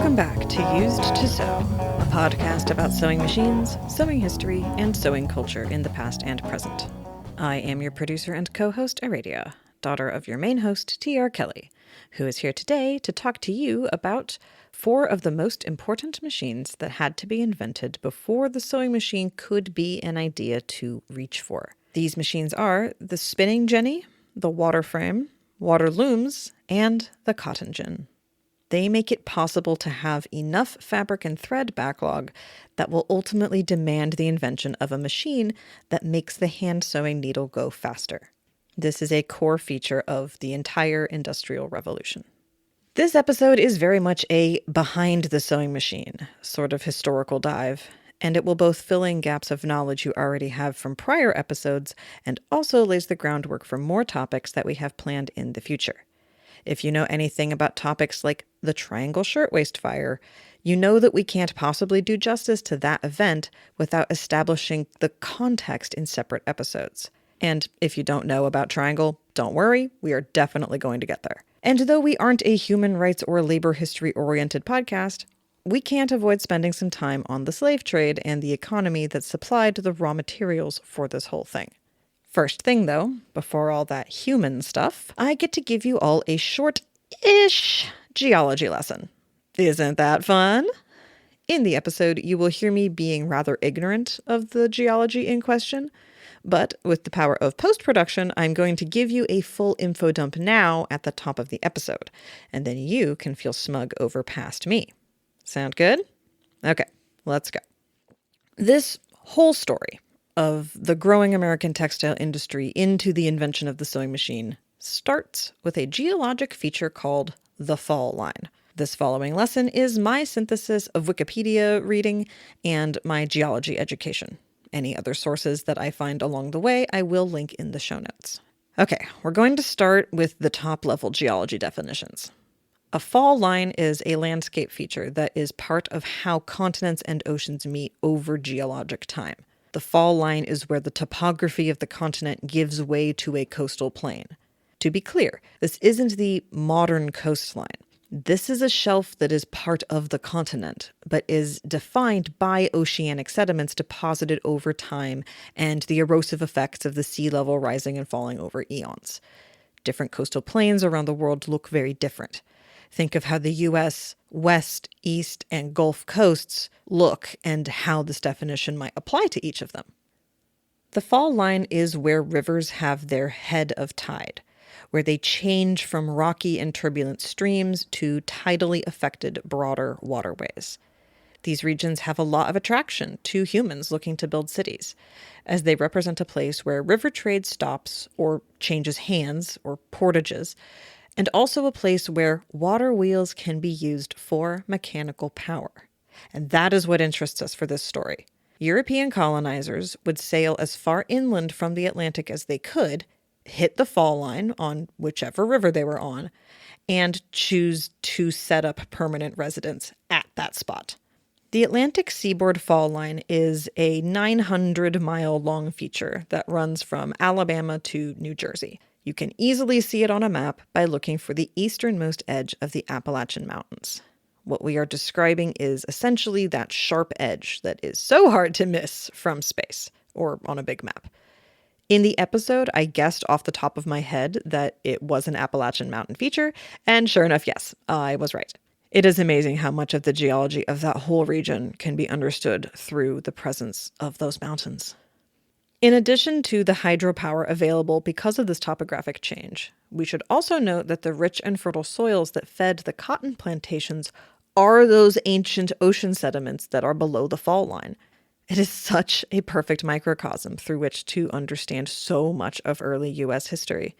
Welcome back to Used to Sew, a podcast about sewing machines, sewing history, and sewing culture in the past and present. I am your producer and co-host, Aradia, daughter of your main host, T.R. Kelly, who is here today to talk to you about 4 of the most important machines that had to be invented before the sewing machine could be an idea to reach for. These machines are the spinning jenny, the water frame, water looms, and the cotton gin. They make it possible to have enough fabric and thread backlog that will ultimately demand the invention of a machine that makes the hand sewing needle go faster. This is a core feature of the entire Industrial Revolution. This episode is very much a behind the sewing machine sort of historical dive, and it will both fill in gaps of knowledge you already have from prior episodes and also lays the groundwork for more topics that we have planned in the future. If you know anything about topics like the Triangle Shirtwaist Fire, you know that we can't possibly do justice to that event without establishing the context in separate episodes. And if you don't know about Triangle, don't worry, we are definitely going to get there. And though we aren't a human rights or labor history-oriented podcast, we can't avoid spending some time on the slave trade and the economy that supplied the raw materials for this whole thing. First thing, though, before all that human stuff, I get to give you all a short-ish geology lesson. Isn't that fun? In the episode, you will hear me being rather ignorant of the geology in question, but with the power of post-production, I'm going to give you a full info dump now at the top of the episode, and then you can feel smug over past me. Sound good? Okay, let's go. This whole story of the growing American textile industry into the invention of the sewing machine starts with a geologic feature called the fall line. This following lesson is my synthesis of Wikipedia reading and my geology education. Any other sources that I find along the way, I will link in the show notes. Okay, we're going to start with the top-level geology definitions. A fall line is a landscape feature that is part of how continents and oceans meet over geologic time. The fall line is where the topography of the continent gives way to a coastal plain. To be clear, this isn't the modern coastline. This is a shelf that is part of the continent, but is defined by oceanic sediments deposited over time and the erosive effects of the sea level rising and falling over eons. Different coastal plains around the world look very different. Think of how the U.S. West, East, and Gulf coasts look and how this definition might apply to each of them. The fall line is where rivers have their head of tide, where they change from rocky and turbulent streams to tidally affected broader waterways. These regions have a lot of attraction to humans looking to build cities, as they represent a place where river trade stops or changes hands or portages, and also a place where water wheels can be used for mechanical power. And that is what interests us for this story. European colonizers would sail as far inland from the Atlantic as they could, hit the fall line on whichever river they were on, and choose to set up permanent residence at that spot. The Atlantic Seaboard Fall Line is a 900-mile-long feature that runs from Alabama to New Jersey. You can easily see it on a map by looking for the easternmost edge of the Appalachian Mountains. What we are describing is essentially that sharp edge that is so hard to miss from space, or on a big map. In the episode, I guessed off the top of my head that it was an Appalachian Mountain feature, and sure enough, yes, I was right. It is amazing how much of the geology of that whole region can be understood through the presence of those mountains. In addition to the hydropower available because of this topographic change, we should also note that the rich and fertile soils that fed the cotton plantations are those ancient ocean sediments that are below the fall line. It is such a perfect microcosm through which to understand so much of early U.S. history.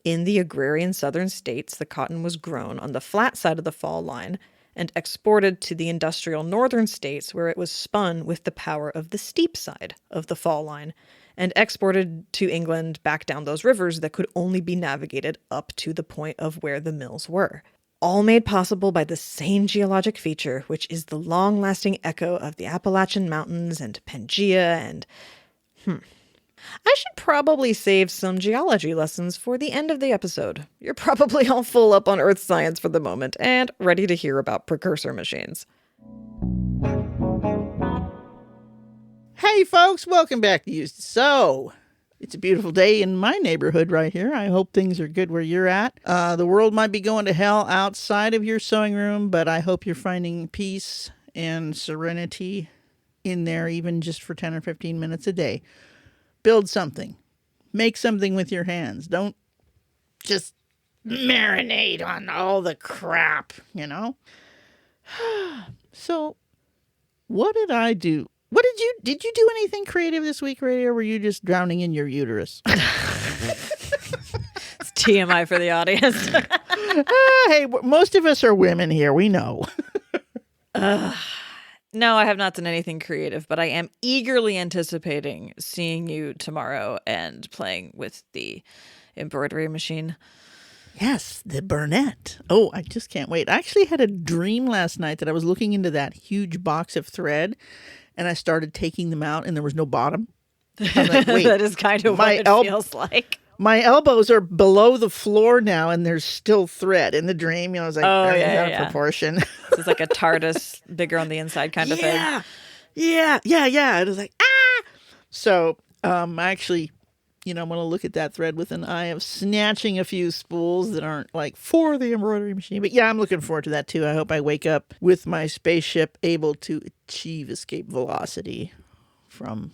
In the agrarian southern states, the cotton was grown on the flat side of the fall line and exported to the industrial northern states where it was spun with the power of the steep side of the fall line and exported to England back down those rivers that could only be navigated up to the point of where the mills were. All made possible by the same geologic feature, which is the long-lasting echo of the Appalachian Mountains and Pangea and... I should probably save some geology lessons for the end of the episode. You're probably all full up on earth science for the moment and ready to hear about precursor machines. Hey folks, welcome back to Used to Sew. It's a beautiful day in my neighborhood right here. I hope things are good where you're at. The world might be going to hell outside of your sewing room, but I hope you're finding peace and serenity in there, even just for 10 or 15 minutes a day. Build something. Make something with your hands. Don't just marinate on all the crap, you know? So, what did I do? Did you do anything creative this week, Radio? Or were you just drowning in your uterus? It's TMI for the audience. Hey, most of us are women here. We know. No, I have not done anything creative, but I am eagerly anticipating seeing you tomorrow and playing with the embroidery machine. Yes, the Burnett. Oh, I just can't wait. I actually had a dream last night that I was looking into that huge box of thread, and I started taking them out, and there was no bottom. I'm like, wait, that is kind of what it feels like. My elbows are below the floor now, and there's still thread in the dream. You know, I was like, out of proportion. This is like a TARDIS, bigger on the inside kind of thing. Yeah. It was like, ah! So, actually, I'm going to look at that thread with an eye of snatching a few spools that aren't like for the embroidery machine. But yeah, I'm looking forward to that too. I hope I wake up with my spaceship able to achieve escape velocity from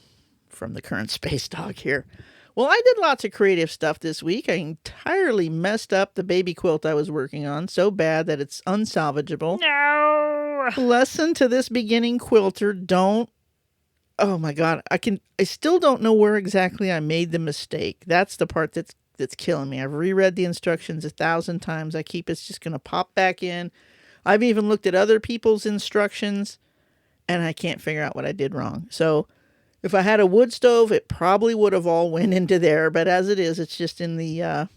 the current space dock here. Well, I did lots of creative stuff this week. I entirely messed up the baby quilt I was working on so bad that it's unsalvageable. No! Lesson to this beginning quilter, don't. Oh my God, I still don't know where exactly I made the mistake. That's the part that's killing me. I've reread the instructions 1,000 times. I keep it's just going to pop back in. I've even looked at other people's instructions and I can't figure out what I did wrong. So if I had a wood stove, it probably would have all went into there. But as it is, it's just in the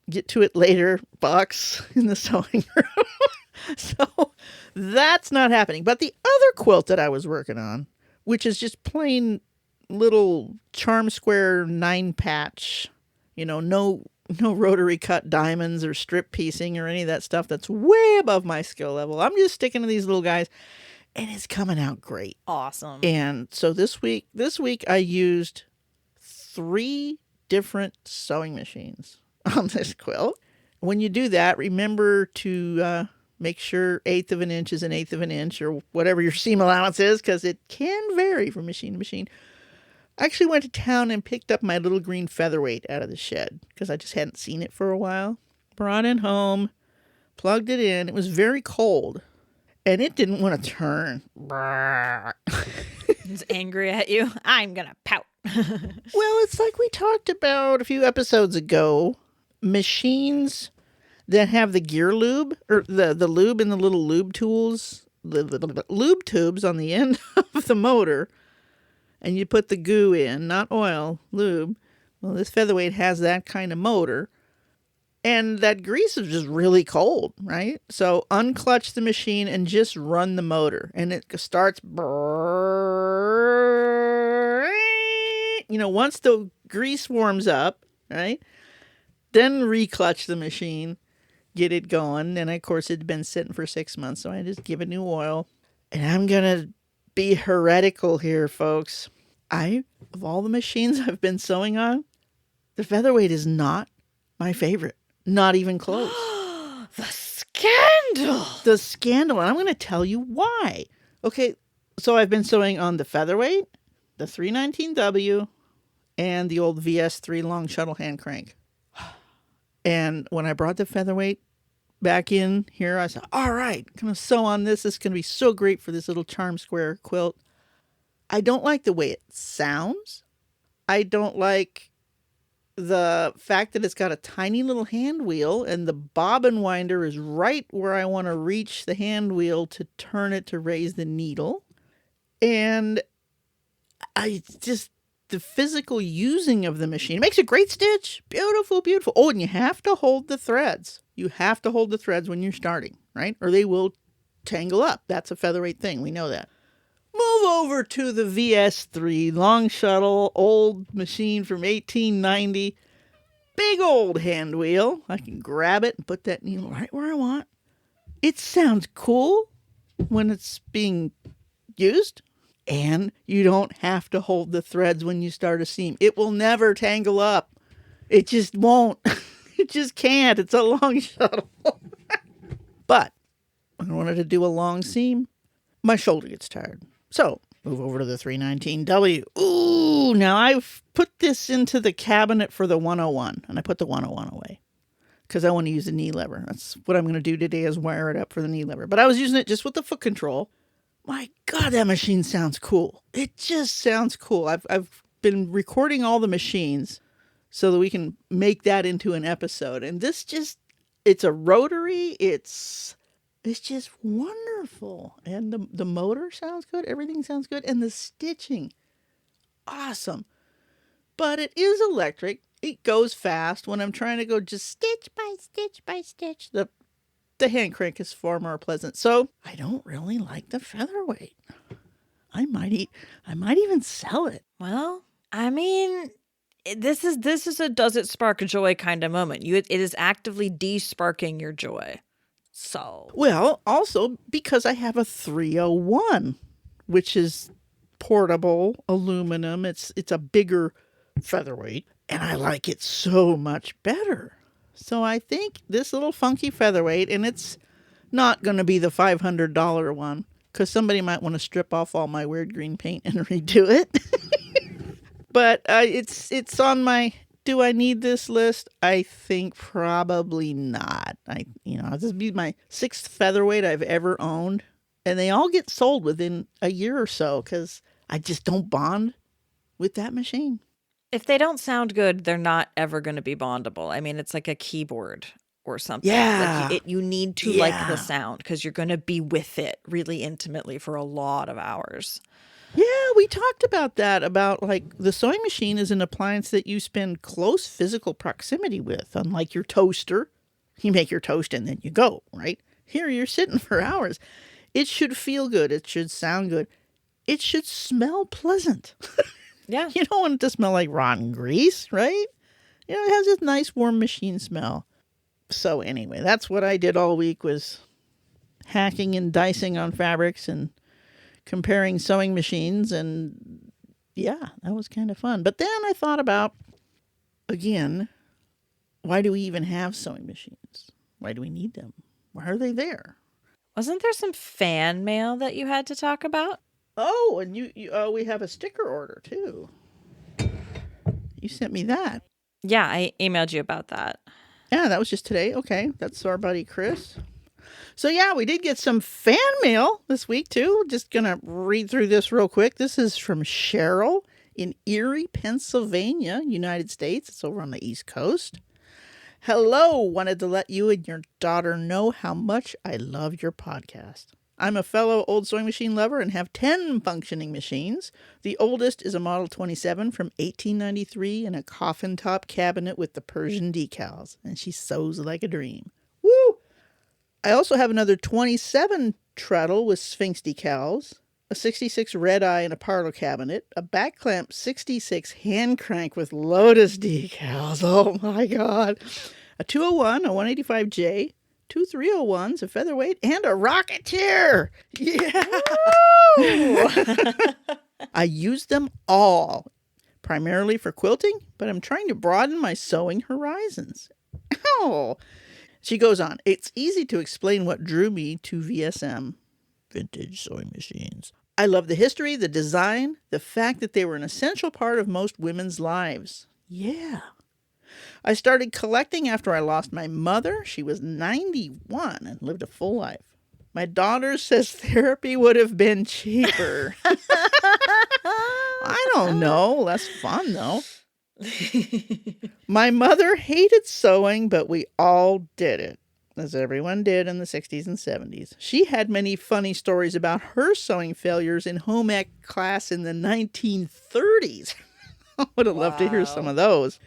get to it later box in the sewing room. So that's not happening. But the other quilt that I was working on, which is just plain little charm square 9-patch, no rotary cut diamonds or strip piecing or any of that stuff that's way above my skill level. I'm just sticking to these little guys. And it's coming out great. Awesome. And so this week I used 3 different sewing machines on this quilt. When you do that, remember to make sure 1/8 of an inch is 1/8 of an inch or whatever your seam allowance is, because it can vary from machine to machine. I actually went to town and picked up my little green featherweight out of the shed because I just hadn't seen it for a while. Brought it home, plugged it in. It was very cold. And it didn't want to turn. It's angry at you. I'm going to pout. Well, it's like we talked about a few episodes ago. Machines that have the gear lube, or the lube in the little lube tools, the lube tubes on the end of the motor, and you put the goo in, not oil, lube. Well, this featherweight has that kind of motor. And that grease is just really cold, right? So unclutch the machine and just run the motor. And it starts, once the grease warms up, right? Then reclutch the machine, get it going. And of course, it had been sitting for 6 months. So I just give it new oil. And I'm going to be heretical here, folks. Of all the machines I've been sewing on, the featherweight is not my favorite. Not even close. The scandal. The scandal. And I'm going to tell you why. Okay, so I've been sewing on the featherweight, the 319W, and the old VS3 long shuttle hand crank. And when I brought the featherweight back in here, I said, all right, I'm going to sew on this. This is going to be so great for this little charm square quilt. I don't like the way it sounds. I don't like the fact that it's got a tiny little hand wheel and the bobbin winder is right where I want to reach the hand wheel to turn it to raise the needle. And the physical using of the machine, it makes a great stitch. Beautiful, beautiful. Oh, and you have to hold the threads. You have to hold the threads when you're starting, right? Or they will tangle up. That's a featherweight thing. We know that. Move over to the VS3 long shuttle, old machine from 1890. Big old hand wheel. I can grab it and put that needle right where I want. It sounds cool when it's being used. And you don't have to hold the threads when you start a seam. It will never tangle up. It just won't. It just can't. It's a long shuttle. But when I wanted to do a long seam, my shoulder gets tired. So move over to the 319W. Ooh, now I've put this into the cabinet for the 101. And I put the 101 away because I want to use the knee lever. That's what I'm going to do today, is wire it up for the knee lever. But I was using it just with the foot control. My God, that machine sounds cool. It just sounds cool. I've been recording all the machines so that we can make that into an episode. And this just, it's a rotary. It's just wonderful. And the motor sounds good. Everything sounds good. And the stitching, awesome. But it is electric. It goes fast. When I'm trying to go just stitch by stitch by stitch, the hand crank is far more pleasant. So I don't really like the featherweight. I might even sell it. Well, I mean, this is a does it spark joy kind of moment. It is actively de-sparking your joy. So, well, also because I have a 301, which is portable aluminum. It's a bigger featherweight, and I like it so much better. So I think this little funky featherweight, and it's not going to be the $500 one, because somebody might want to strip off all my weird green paint and redo it. But it's on my do I need this list? I think probably not. This will be my 6th featherweight I've ever owned, and they all get sold within a year or so because I just don't bond with that machine. if they don't sound good, they're not ever going to be bondable. I mean, it's like a keyboard or something. Yeah. Like you need to like the sound because you're going to be with it really intimately for a lot of hours. Yeah, we talked about that, about like the sewing machine is an appliance that you spend close physical proximity with, unlike your toaster. You make your toast and then you go, right? Here you're sitting for hours. It should feel good. It should sound good. It should smell pleasant. Yeah. You don't want it to smell like rotten grease, right? It has this nice warm machine smell. So anyway, that's what I did all week, was hacking and dicing on fabrics and comparing sewing machines. And yeah, that was kind of fun. But then I thought about, again, why do we even have sewing machines? Why do we need them? Why are they there? Wasn't there some fan mail that you had to talk about? Oh, and we have a sticker order too. You sent me that. Yeah, I emailed you about that. Yeah, that was just today. Okay, that's our buddy Chris. So yeah, we did get some fan mail this week too. Just gonna read through this real quick. This is from Cheryl in Erie, Pennsylvania, United States. It's over on the East Coast. Hello, wanted to let you and your daughter know how much I love your podcast. I'm a fellow old sewing machine lover and have 10 functioning machines. The oldest is a Model 27 from 1893 in a coffin top cabinet with the Persian decals, and she sews like a dream. Woo! I also have another 27 treadle with Sphinx decals, a 66 red eye in a parlor cabinet, a back clamp 66 hand crank with Lotus decals. Oh my God. A 201, a 185J, two 301s, a featherweight, and a Rocketeer. Yeah. I use them all, primarily for quilting, but I'm trying to broaden my sewing horizons. Oh. She goes on, it's easy to explain what drew me to VSM, vintage sewing machines. I love the history, the design, the fact that they were an essential part of most women's lives. Yeah. I started collecting after I lost my mother. She was 91 and lived a full life. My daughter says therapy would have been cheaper. I don't know. Less fun, though. My mother hated sewing, but we all did it, as everyone did in the 60s and 70s. She had many funny stories about her sewing failures in home ec class in the 1930s. I would have loved to hear some of those.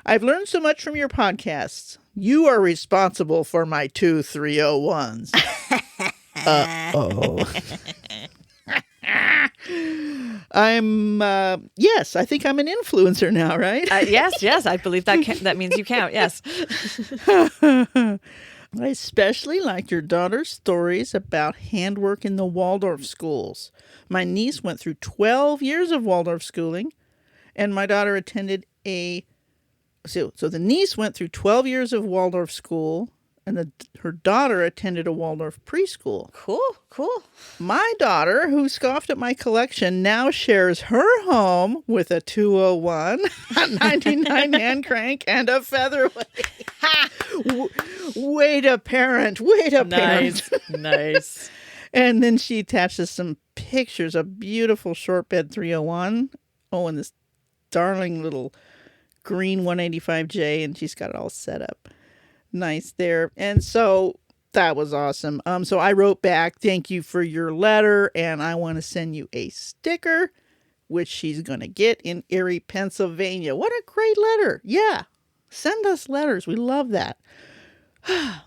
I've learned so much from your podcasts. You are responsible for my 2 301s. Uh-oh. Yes, I think I'm an influencer now, right? Yes, I believe that means you count. Yes. I especially liked your daughter's stories about handwork in the Waldorf schools. My niece went through 12 years of Waldorf schooling, and my daughter attended so the niece went through 12 years of Waldorf school, and her daughter attended a Waldorf preschool. Cool. My daughter, who scoffed at my collection, now shares her home with a 201, a 99 hand crank, and a featherweight. Way to parent. Nice. And then she attaches some pictures, a beautiful short bed 301. Oh, and this darling little green 185J, and she's got it all set up nice there. And so that was awesome. So I wrote back, thank you for your letter, and I want to send you a sticker, which she's going to get in Erie, Pennsylvania. What a great letter. Yeah, send us letters. We love that.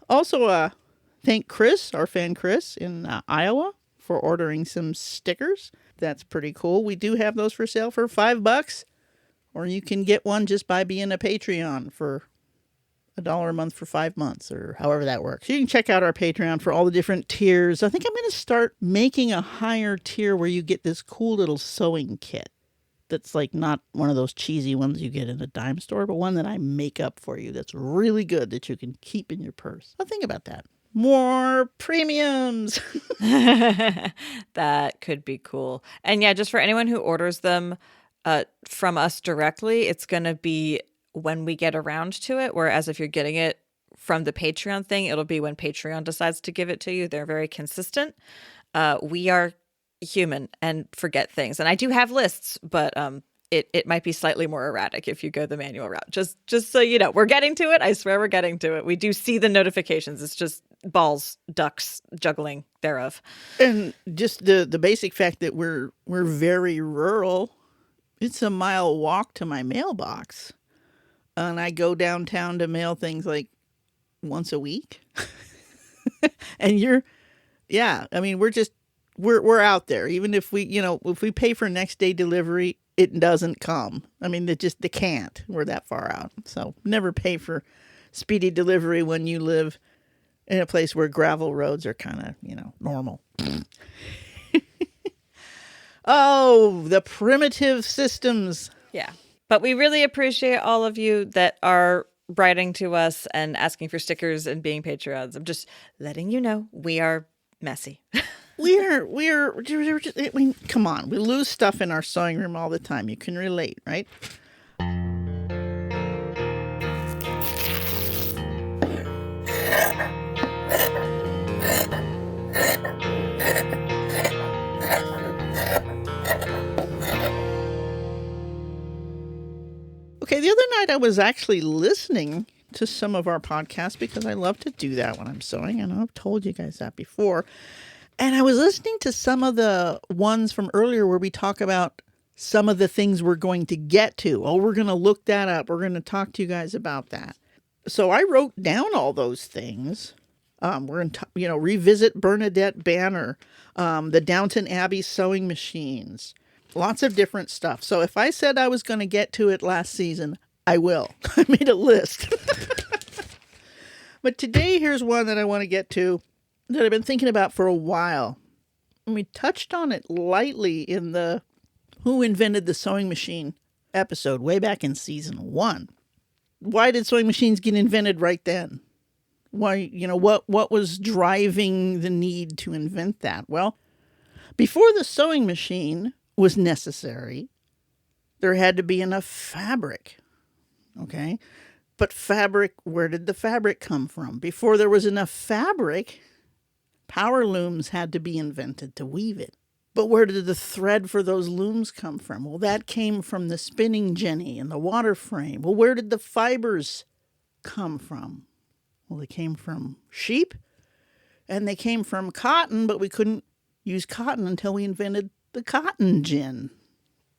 Also, thank Chris, our fan Chris in Iowa, for ordering some stickers. That's pretty cool. We do have those for sale for $5, or you can get one just by being a Patreon for $1 a month for 5 months, or however that works. You can check out our Patreon for all the different tiers. I think I'm going to start making a higher tier where you get this cool little sewing kit that's like not one of those cheesy ones you get in a dime store, but one that I make up for you that's really good that you can keep in your purse. I'll think about that. More premiums. That could be cool. And yeah, just for anyone who orders them from us directly, it's going to be when we get around to it. Whereas if you're getting it from the Patreon thing, it'll be when Patreon decides to give it to you. They're very consistent. We are human and forget things. And I do have lists, but it might be slightly more erratic if you go the manual route. Just so you know, we're getting to it. I swear we're getting to it. We do see the notifications. It's just balls, ducks, juggling thereof. And just the basic fact that we're very rural. It's a mile walk to my mailbox. And I go downtown to mail things like once a week. And we're out there. Even if if we pay for next day delivery, it doesn't come. I mean, they can't. We're that far out. So never pay for speedy delivery when you live in a place where gravel roads are kind of, normal. Oh, the primitive systems. Yeah. But we really appreciate all of you that are writing to us and asking for stickers and being Patreons. I'm just letting you know we are messy. We're just, I mean, come on. We lose stuff in our sewing room all the time. You can relate, right? Okay, the other night I was actually listening to some of our podcasts because I love to do that when I'm sewing. I know I've told you guys that before. And I was listening to some of the ones from earlier where we talk about some of the things we're going to get to. Oh, we're going to look that up. We're going to talk to you guys about that. So I wrote down all those things. We're going to, revisit Bernadette Banner, the Downton Abbey sewing machines. Lots of different stuff. So if I said I was going to get to it last season, I will. I made a list. But today, here's one that I want to get to that I've been thinking about for a while. And we touched on it lightly in the Who Invented the Sewing Machine episode way back in season 1. Why did sewing machines get invented right then? Why, what was driving the need to invent that? Well, before the sewing machine was necessary, there had to be enough fabric. Okay? But fabric, where did the fabric come from? Before there was enough fabric, power looms had to be invented to weave it. But where did the thread for those looms come from? Well, that came from the spinning jenny and the water frame. Well, where did the fibers come from? Well, they came from sheep and they came from cotton, but we couldn't use cotton until we invented the cotton gin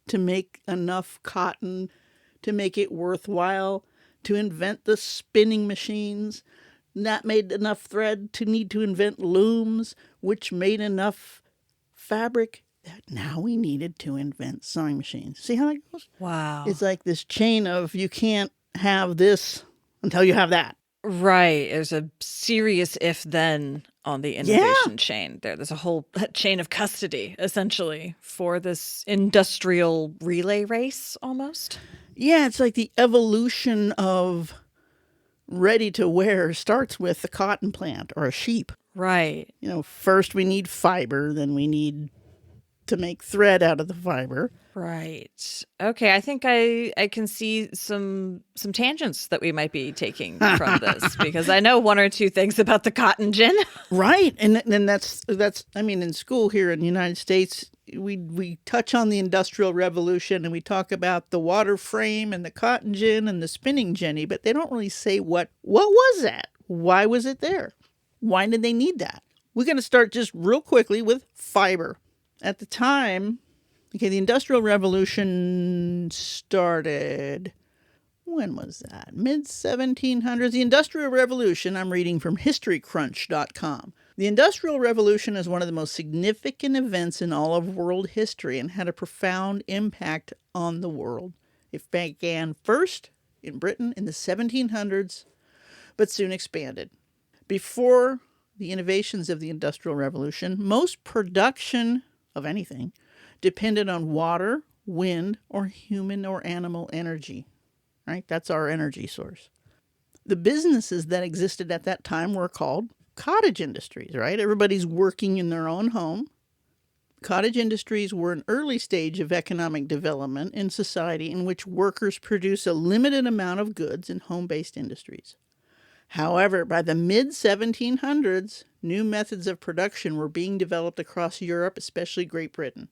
to make enough cotton to make it worthwhile to invent the spinning machines. And that made enough thread to need to invent looms, which made enough fabric that now we needed to invent sewing machines. See how that goes? Wow. It's like this chain of you can't have this until you have that. Right. There's a serious if then on the innovation chain there. There's a whole chain of custody, essentially, for this industrial relay race almost. Yeah, it's like the evolution of ready to wear starts with a cotton plant or a sheep. Right. You know, first we need fiber, then we need to make thread out of the fiber. Right. Okay, I think I can see some tangents that we might be taking from this because I know one or two things about the cotton gin. Right. And then that's I mean, in school here in the United States, we touch on the Industrial Revolution and we talk about the water frame and the cotton gin and the spinning jenny, but they don't really say what was that? Why was it there? Why did they need that? We're going to start just real quickly with fiber. At the time, okay, the Industrial Revolution started, when was that? Mid-1700s. The Industrial Revolution, I'm reading from historycrunch.com. The Industrial Revolution is one of the most significant events in all of world history and had a profound impact on the world. It began first in Britain in the 1700s, but soon expanded. Before the innovations of the Industrial Revolution, most production of anything depended on water, wind, or human or animal energy, right? That's our energy source. The businesses that existed at that time were called cottage industries, right? Everybody's working in their own home. Cottage industries were an early stage of economic development in society in which workers produce a limited amount of goods in home-based industries. However, by the mid-1700s, new methods of production were being developed across Europe, especially Great Britain.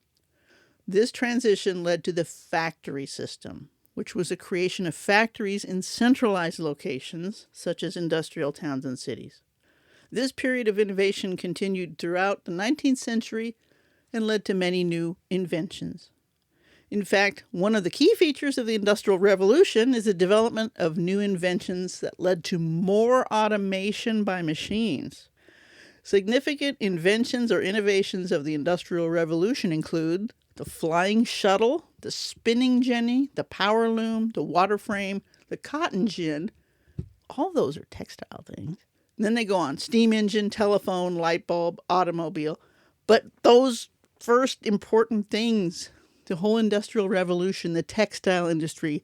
This transition led to the factory system, which was the creation of factories in centralized locations, such as industrial towns and cities. This period of innovation continued throughout the 19th century and led to many new inventions. In fact, one of the key features of the Industrial Revolution is the development of new inventions that led to more automation by machines. Significant inventions or innovations of the Industrial Revolution include the flying shuttle, the spinning jenny, the power loom, the water frame, the cotton gin. All those are textile things. And then they go on: steam engine, telephone, light bulb, automobile. But those first important things, the whole Industrial Revolution, the textile industry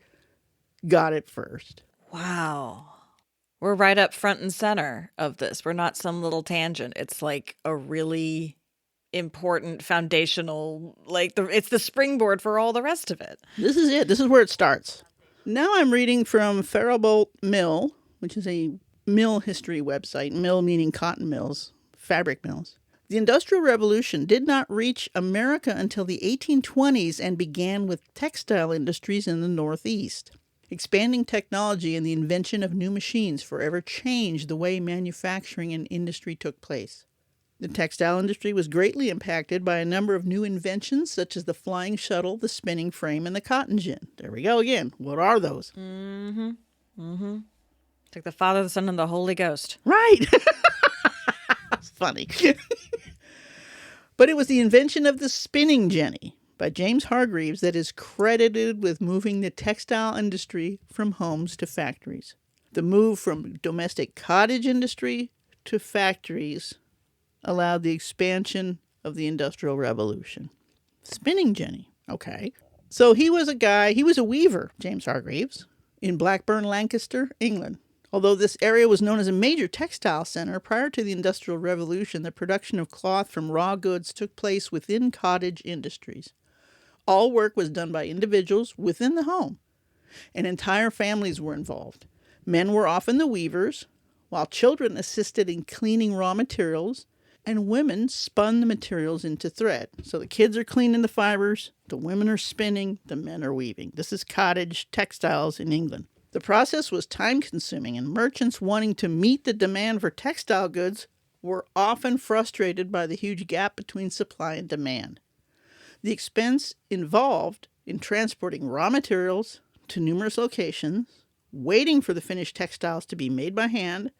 got it first. Wow. We're right up front and center of this. We're not some little tangent. It's like a really important foundational, it's the springboard for all the rest of it. This is it. This is where it starts. Now I'm reading from Faribault Mill, which is a mill history website. Mill meaning cotton mills, fabric mills. The Industrial Revolution did not reach America until the 1820s and began with textile industries in the Northeast. Expanding technology and the invention of new machines forever changed the way manufacturing and industry took place. The textile industry was greatly impacted by a number of new inventions such as the flying shuttle, the spinning frame, and the cotton gin. There we go again. What are those? It's like the Father, the Son, and the Holy Ghost. Right. That's funny. But it was the invention of the spinning jenny by James Hargreaves that is credited with moving the textile industry from homes to factories. The move from domestic cottage industry to factories allowed the expansion of the Industrial Revolution. Spinning jenny. Okay. So he was a weaver, James Hargreaves, in Blackburn, Lancaster, England. Although this area was known as a major textile center, prior to the Industrial Revolution, the production of cloth from raw goods took place within cottage industries. All work was done by individuals within the home, and entire families were involved. Men were often the weavers, while children assisted in cleaning raw materials, and women spun the materials into thread. So the kids are cleaning the fibers, the women are spinning, the men are weaving. This is cottage textiles in England. The process was time-consuming, and merchants wanting to meet the demand for textile goods were often frustrated by the huge gap between supply and demand. The expense involved in transporting raw materials to numerous locations, waiting for the finished textiles to be made by hand,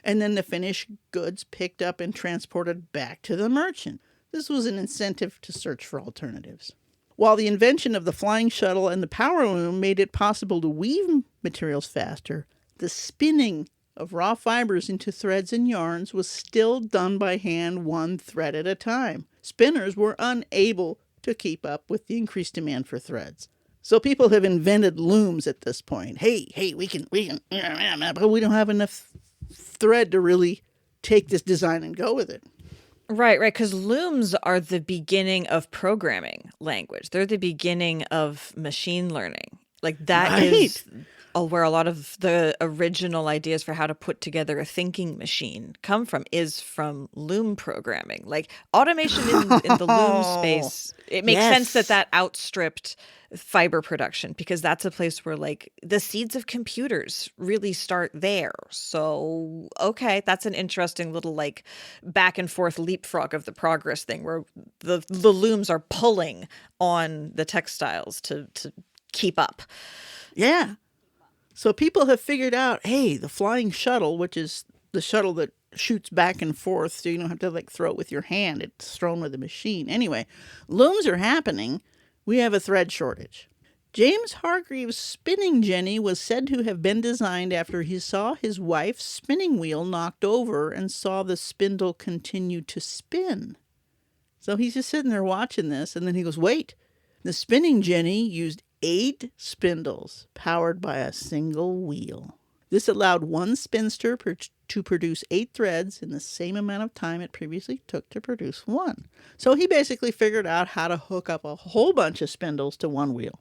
and then the finished goods picked up and transported back to the merchant. This was an incentive to search for alternatives. While the invention of the flying shuttle and the power loom made it possible to weave materials faster, the spinning of raw fibers into threads and yarns was still done by hand, one thread at a time. Spinners were unable to keep up with the increased demand for threads. So people have invented looms at this point. Hey, we can, but we don't have enough thread to really take this design and go with it. Right, because looms are the beginning of programming language. They're the beginning of machine learning. Like that is where a lot of the original ideas for how to put together a thinking machine come from, is from loom programming. Like automation in the loom space, it makes sense that outstripped fiber production, because that's a place where like the seeds of computers really start there. So, okay, that's an interesting little like back and forth leapfrog of the progress thing, where the looms are pulling on the textiles to keep up. Yeah. So people have figured out, hey, the flying shuttle, which is the shuttle that shoots back and forth so you don't have to like throw it with your hand. It's thrown with a machine. Anyway, looms are happening. We have a thread shortage. James Hargreaves' spinning jenny was said to have been designed after he saw his wife's spinning wheel knocked over and saw the spindle continue to spin. So he's just sitting there watching this, and then he goes, wait, the spinning jenny used 8 spindles powered by a single wheel. This allowed one spinster to produce 8 threads in the same amount of time it previously took to produce one. So he basically figured out how to hook up a whole bunch of spindles to one wheel.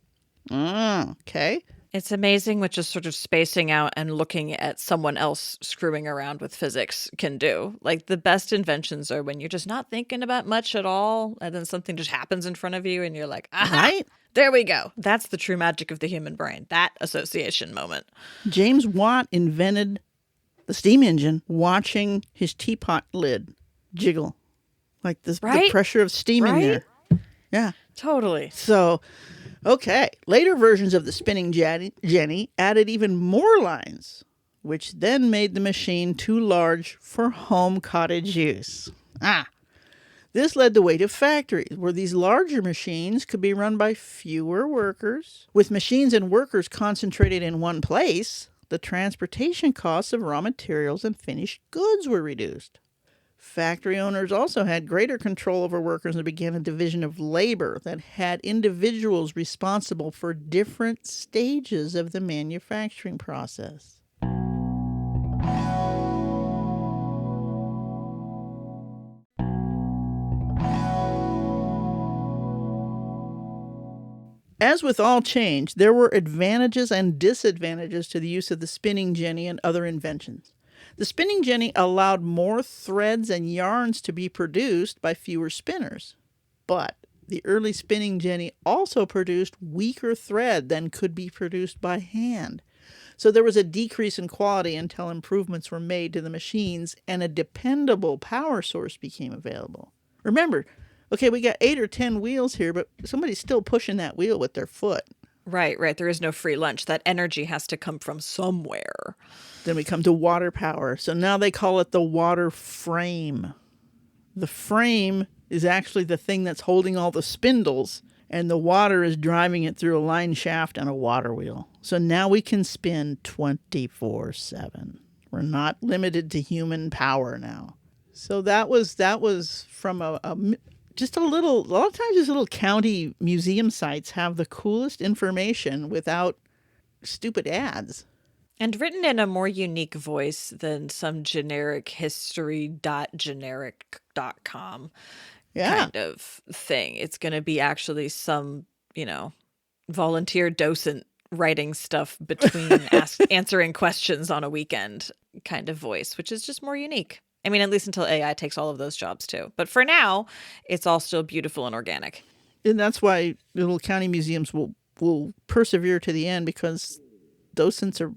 Okay. It's amazing what just sort of spacing out and looking at someone else screwing around with physics can do. Like the best inventions are when you're just not thinking about much at all, and then something just happens in front of you and you're like, aha, right? There we go. That's the true magic of the human brain, that association moment. James Watt invented the steam engine watching his teapot lid jiggle. Like this, right? The pressure of steam in there. Yeah. Totally. So, okay. Later versions of the spinning jenny added even more lines, which then made the machine too large for home cottage use. This led the way to factories, where these larger machines could be run by fewer workers. With machines and workers concentrated in one place, the transportation costs of raw materials and finished goods were reduced. Factory owners also had greater control over workers and began a division of labor that had individuals responsible for different stages of the manufacturing process. As with all change, there were advantages and disadvantages to the use of the spinning jenny and other inventions. The spinning jenny allowed more threads and yarns to be produced by fewer spinners. But the early spinning jenny also produced weaker thread than could be produced by hand. So there was a decrease in quality until improvements were made to the machines and a dependable power source became available. Remember, okay, we got 8 or 10 wheels here, but somebody's still pushing that wheel with their foot. Right. There is no free lunch. That energy has to come from somewhere. Then we come to water power. So now they call it the water frame. The frame is actually the thing that's holding all the spindles, and the water is driving it through a line shaft and a water wheel. So now we can spin 24/7. We're not limited to human power now. So that was from a lot of times these little county museum sites have the coolest information without stupid ads. And written in a more unique voice than some generic history.generic.com kind of thing. It's going to be actually some, volunteer docent writing stuff between answering questions on a weekend kind of voice, which is just more unique. I mean, at least until AI takes all of those jobs too. But for now, it's all still beautiful and organic. And that's why little county museums will persevere to the end, because docents are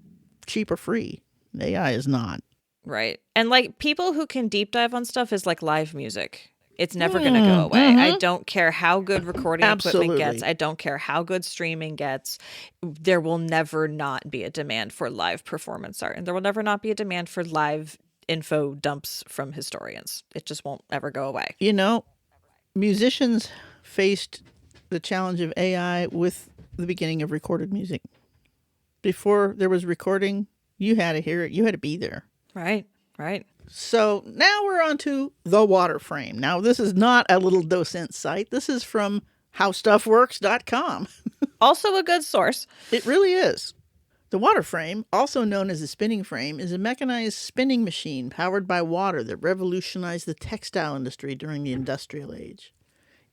cheap or free. AI is not. Right. And like people who can deep dive on stuff is like live music. It's never going to go away. Mm-hmm. I don't care how good recording equipment gets. I don't care how good streaming gets. There will never not be a demand for live performance art. And there will never not be a demand for live info dumps from historians. It just won't ever go away. musicians faced the challenge of AI with the beginning of recorded music. Before there was recording, you had to hear it, you had to be there. Right, right. So now we're on to the water frame. Now, this is not a little docent site. This is from howstuffworks.com. Also a good source. It really is. The water frame, also known as a spinning frame, is a mechanized spinning machine powered by water that revolutionized the textile industry during the industrial age.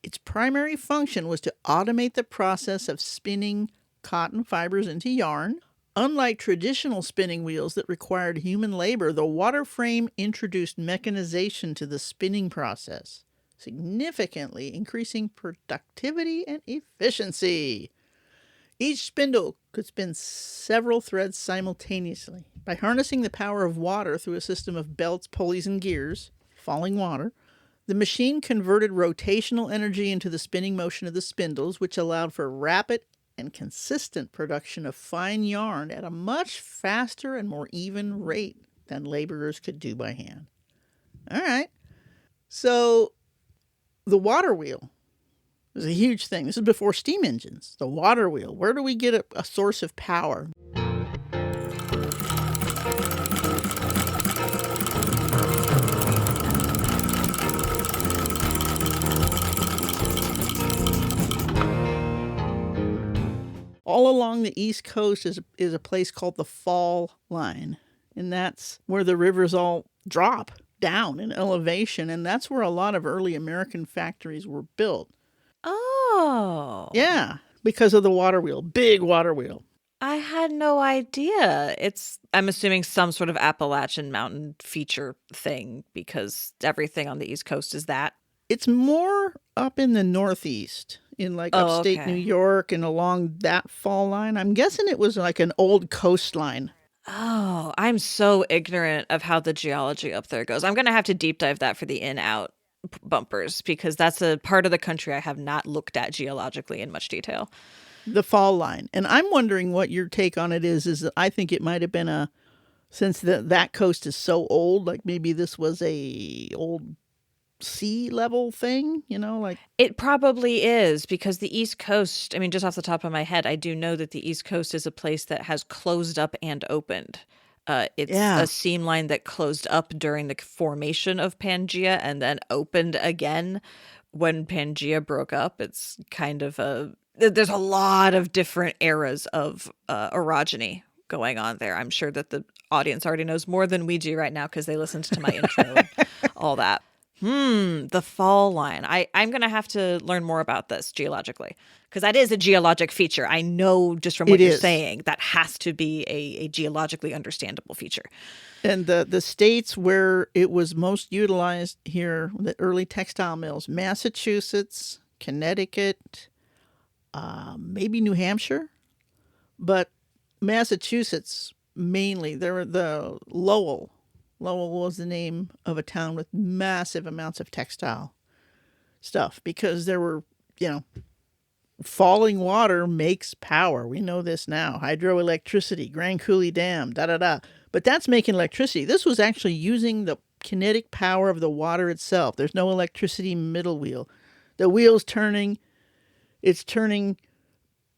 Its primary function was to automate the process of spinning cotton fibers into yarn. Unlike traditional spinning wheels that required human labor, the water frame introduced mechanization to the spinning process, significantly increasing productivity and efficiency. Each spindle could spin several threads simultaneously. By harnessing the power of water through a system of belts, pulleys, and gears, falling water, the machine converted rotational energy into the spinning motion of the spindles, which allowed for rapid and consistent production of fine yarn at a much faster and more even rate than laborers could do by hand. All right. So the water wheel was a huge thing. This is before steam engines. The water wheel. Where do we get a source of power? All along the East Coast is a place called the Fall Line. And that's where the rivers all drop down in elevation. And that's where a lot of early American factories were built. Oh. Yeah, because of the water wheel. Big water wheel. I had no idea. I'm assuming some sort of Appalachian mountain feature thing because everything on the East Coast is that. It's more up in the Northeast, in like upstate New York and along that fall line. I'm guessing it was like an old coastline. Oh, I'm so ignorant of how the geology up there goes. I'm going to have to deep dive that for the in-out bumpers because that's a part of the country I have not looked at geologically in much detail. The fall line. And I'm wondering what your take on it is that I think it might have been since that coast is so old, like maybe this was a old sea level thing, like it probably is because the East Coast, I mean, just off the top of my head, I do know that the East Coast is a place that has closed up and opened. It's a seam line that closed up during the formation of Pangea and then opened again when Pangea broke up. It's kind of there's a lot of different eras of orogeny going on there. I'm sure that the audience already knows more than we do right now because they listened to my intro and all that. The fall line. I'm going to have to learn more about this geologically because that is a geologic feature. I know just from what you're saying, that has to be a geologically understandable feature. And the states where it was most utilized here, the early textile mills, Massachusetts, Connecticut, maybe New Hampshire, but Massachusetts mainly. There were the Lowell. Lowell was the name of a town with massive amounts of textile stuff because there were, falling water makes power. We know this now. Hydroelectricity, Grand Coulee Dam, da-da-da. But that's making electricity. This was actually using the kinetic power of the water itself. There's no electricity middle wheel. The wheel's turning. It's turning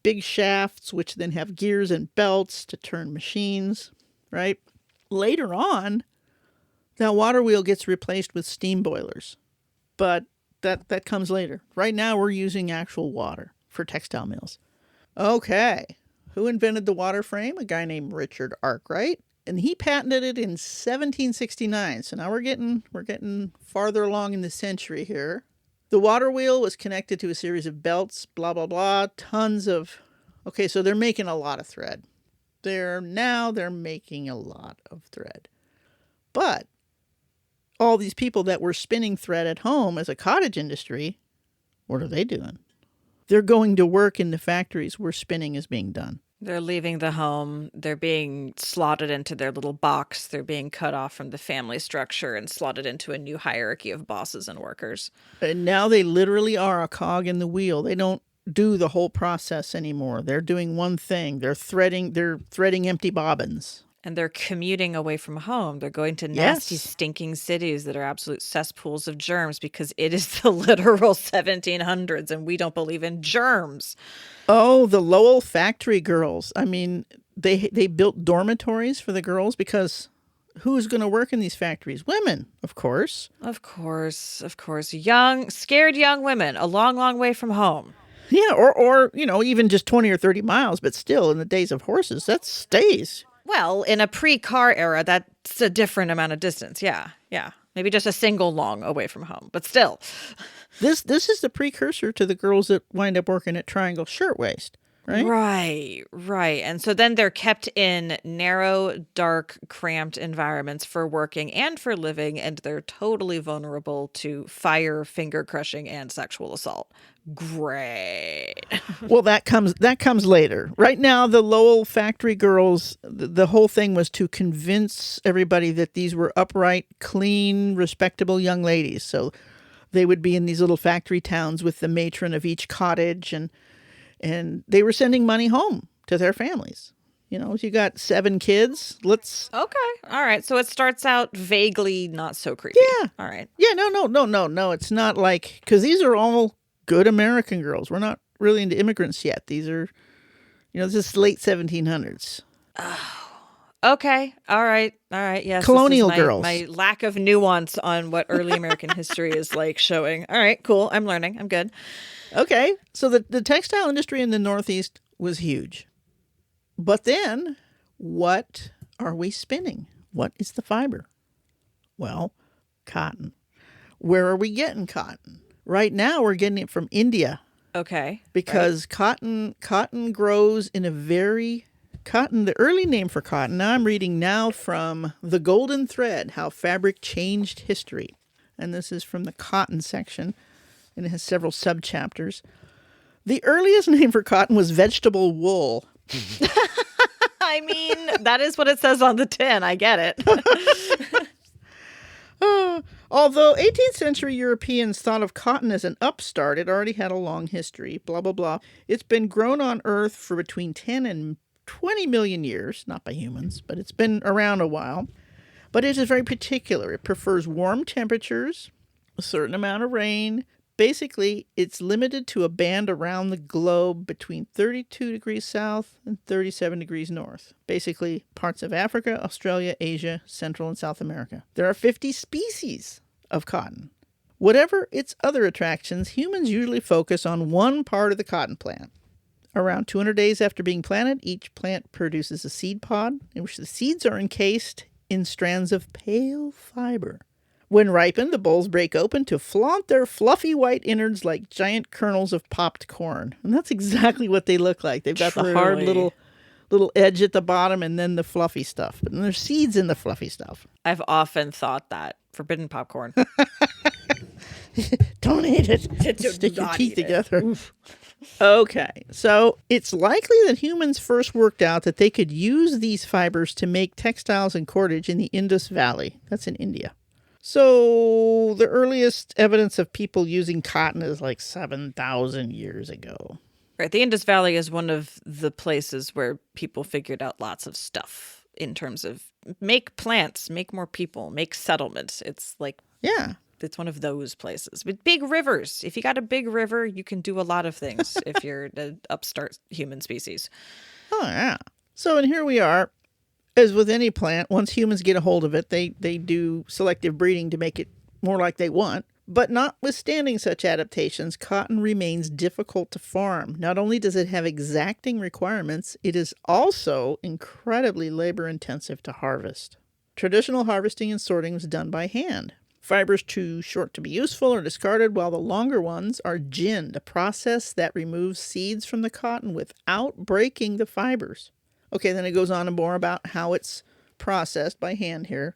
big shafts, which then have gears and belts to turn machines, right? Later on, that water wheel gets replaced with steam boilers, but that comes later. Right now, we're using actual water for textile mills. Okay, who invented the water frame? A guy named Richard Arkwright, and he patented it in 1769. So now we're getting farther along in the century here. The water wheel was connected to a series of belts, blah blah blah, tons of. Okay, so they're making a lot of thread. They're making a lot of thread, but all these people that were spinning thread at home as a cottage industry, what are they doing? They're going to work in the factories where spinning is being done. They're leaving the home. They're being slotted into their little box. They're being cut off from the family structure and slotted into a new hierarchy of bosses and workers. And now they literally are a cog in the wheel. They don't do the whole process anymore. They're doing one thing. They're threading empty bobbins. And they're commuting away from home. They're going to nasty, Yes. stinking cities that are absolute cesspools of germs because it is the literal 1700s and we don't believe in germs. Oh, the Lowell factory girls. I mean, they built dormitories for the girls because who's going to work in these factories? Women, of course. Of course, of course. Young, scared young women, a long, long way from home. Yeah, or even just 20 or 30 miles, but still in the days of horses, that stays. Well, in a pre-car era, that's a different amount of distance. Yeah, yeah. Maybe just a single long away from home, but still. This is the precursor to the girls that wind up working at Triangle Shirtwaist, right? Right. And so then they're kept in narrow, dark, cramped environments for working and for living, and they're totally vulnerable to fire, finger crushing, and sexual assault. Great. Well, that comes later. Right now, the Lowell factory girls, the whole thing was to convince everybody that these were upright, clean, respectable young ladies. So they would be in these little factory towns with the matron of each cottage, and they were sending money home to their families. If you got 7 kids, let's... Okay. All right. So it starts out vaguely not so creepy. Yeah. All right. Yeah, no. It's not like... Because these are all good American girls. We're not really into immigrants yet. These are, this is late 1700s. Okay. All right. Yes. Colonial this is girls. My lack of nuance on what early American history is like showing. All right. Cool. I'm learning. I'm good. Okay. So the textile industry in the Northeast was huge. But then, what are we spinning? What is the fiber? Well, cotton. Where are we getting cotton? Right now, we're getting it from India. Okay. Because cotton grows in a very... the early name for cotton, now I'm reading now from The Golden Thread, How Fabric Changed History. And this is from the cotton section, and it has several subchapters. The earliest name for cotton was vegetable wool. I mean, that is what it says on the tin. I get it. Although 18th century Europeans thought of cotton as an upstart, it already had a long history, blah, blah, blah. It's been grown on Earth for between 10 and 20 million years, not by humans, but it's been around a while. But it is very particular. It prefers warm temperatures, a certain amount of rain. Basically, it's limited to a band around the globe between 32 degrees south and 37 degrees north. Basically, parts of Africa, Australia, Asia, Central and South America. There are 50 species of cotton. Whatever its other attractions, humans usually focus on one part of the cotton plant. Around 200 days after being planted, each plant produces a seed pod in which the seeds are encased in strands of pale fiber. When ripened, the bolls break open to flaunt their fluffy white innards like giant kernels of popped corn. And that's exactly what they look like. They've got the hard little edge at the bottom and then the fluffy stuff. But then there's seeds in the fluffy stuff. I've often thought that. Forbidden popcorn. Don't eat it. Stick your teeth together. Okay, so it's likely that humans first worked out that they could use these fibers to make textiles and cordage in the Indus Valley. That's in India. So the earliest evidence of people using cotton is like 7,000 years ago. Right. The Indus Valley is one of the places where people figured out lots of stuff in terms of make plants, make more people, make settlements. It's like, yeah, it's one of those places with big rivers. If you got a big river, you can do a lot of things if you're an upstart human species. Oh, yeah. So, and here we are. As with any plant, once humans get a hold of it, they do selective breeding to make it more like they want. But notwithstanding such adaptations, cotton remains difficult to farm. Not only does it have exacting requirements, it is also incredibly labor-intensive to harvest. Traditional harvesting and sorting was done by hand. Fibers too short to be useful are discarded, while the longer ones are ginned, a process that removes seeds from the cotton without breaking the fibers. Okay, then it goes on and more about how it's processed by hand here.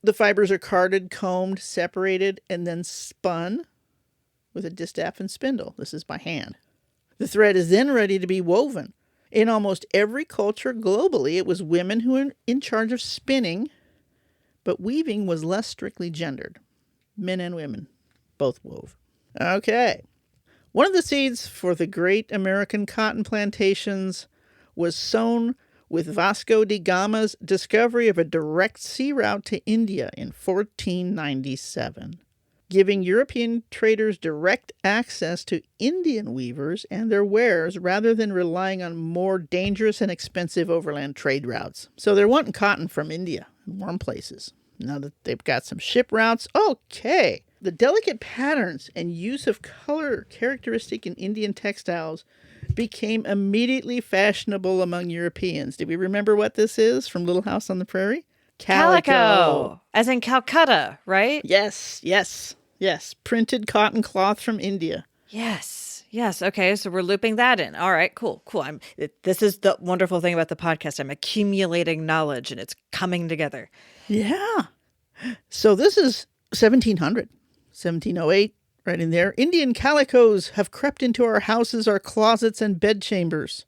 The fibers are carded, combed, separated, and then spun with a distaff and spindle. This is by hand. The thread is then ready to be woven. In almost every culture globally, it was women who were in charge of spinning, but weaving was less strictly gendered. Men and women both wove. Okay. One of the seeds for the great American cotton plantations was sown with Vasco da Gama's discovery of a direct sea route to India in 1497, giving European traders direct access to Indian weavers and their wares rather than relying on more dangerous and expensive overland trade routes. So they're wanting cotton from India in warm places. Now that they've got some ship routes, okay. The delicate patterns and use of color characteristic in Indian textiles became immediately fashionable among Europeans. Do we remember what this is from Little House on the Prairie? Calico, as in Calcutta, right? Yes. Printed cotton cloth from India. Yes. Okay, so we're looping that in. All right, cool. This is the wonderful thing about the podcast. I'm accumulating knowledge and it's coming together. Yeah. So this is 1700, 1708, right in there. Indian calicos have crept into our houses, our closets, and bedchambers.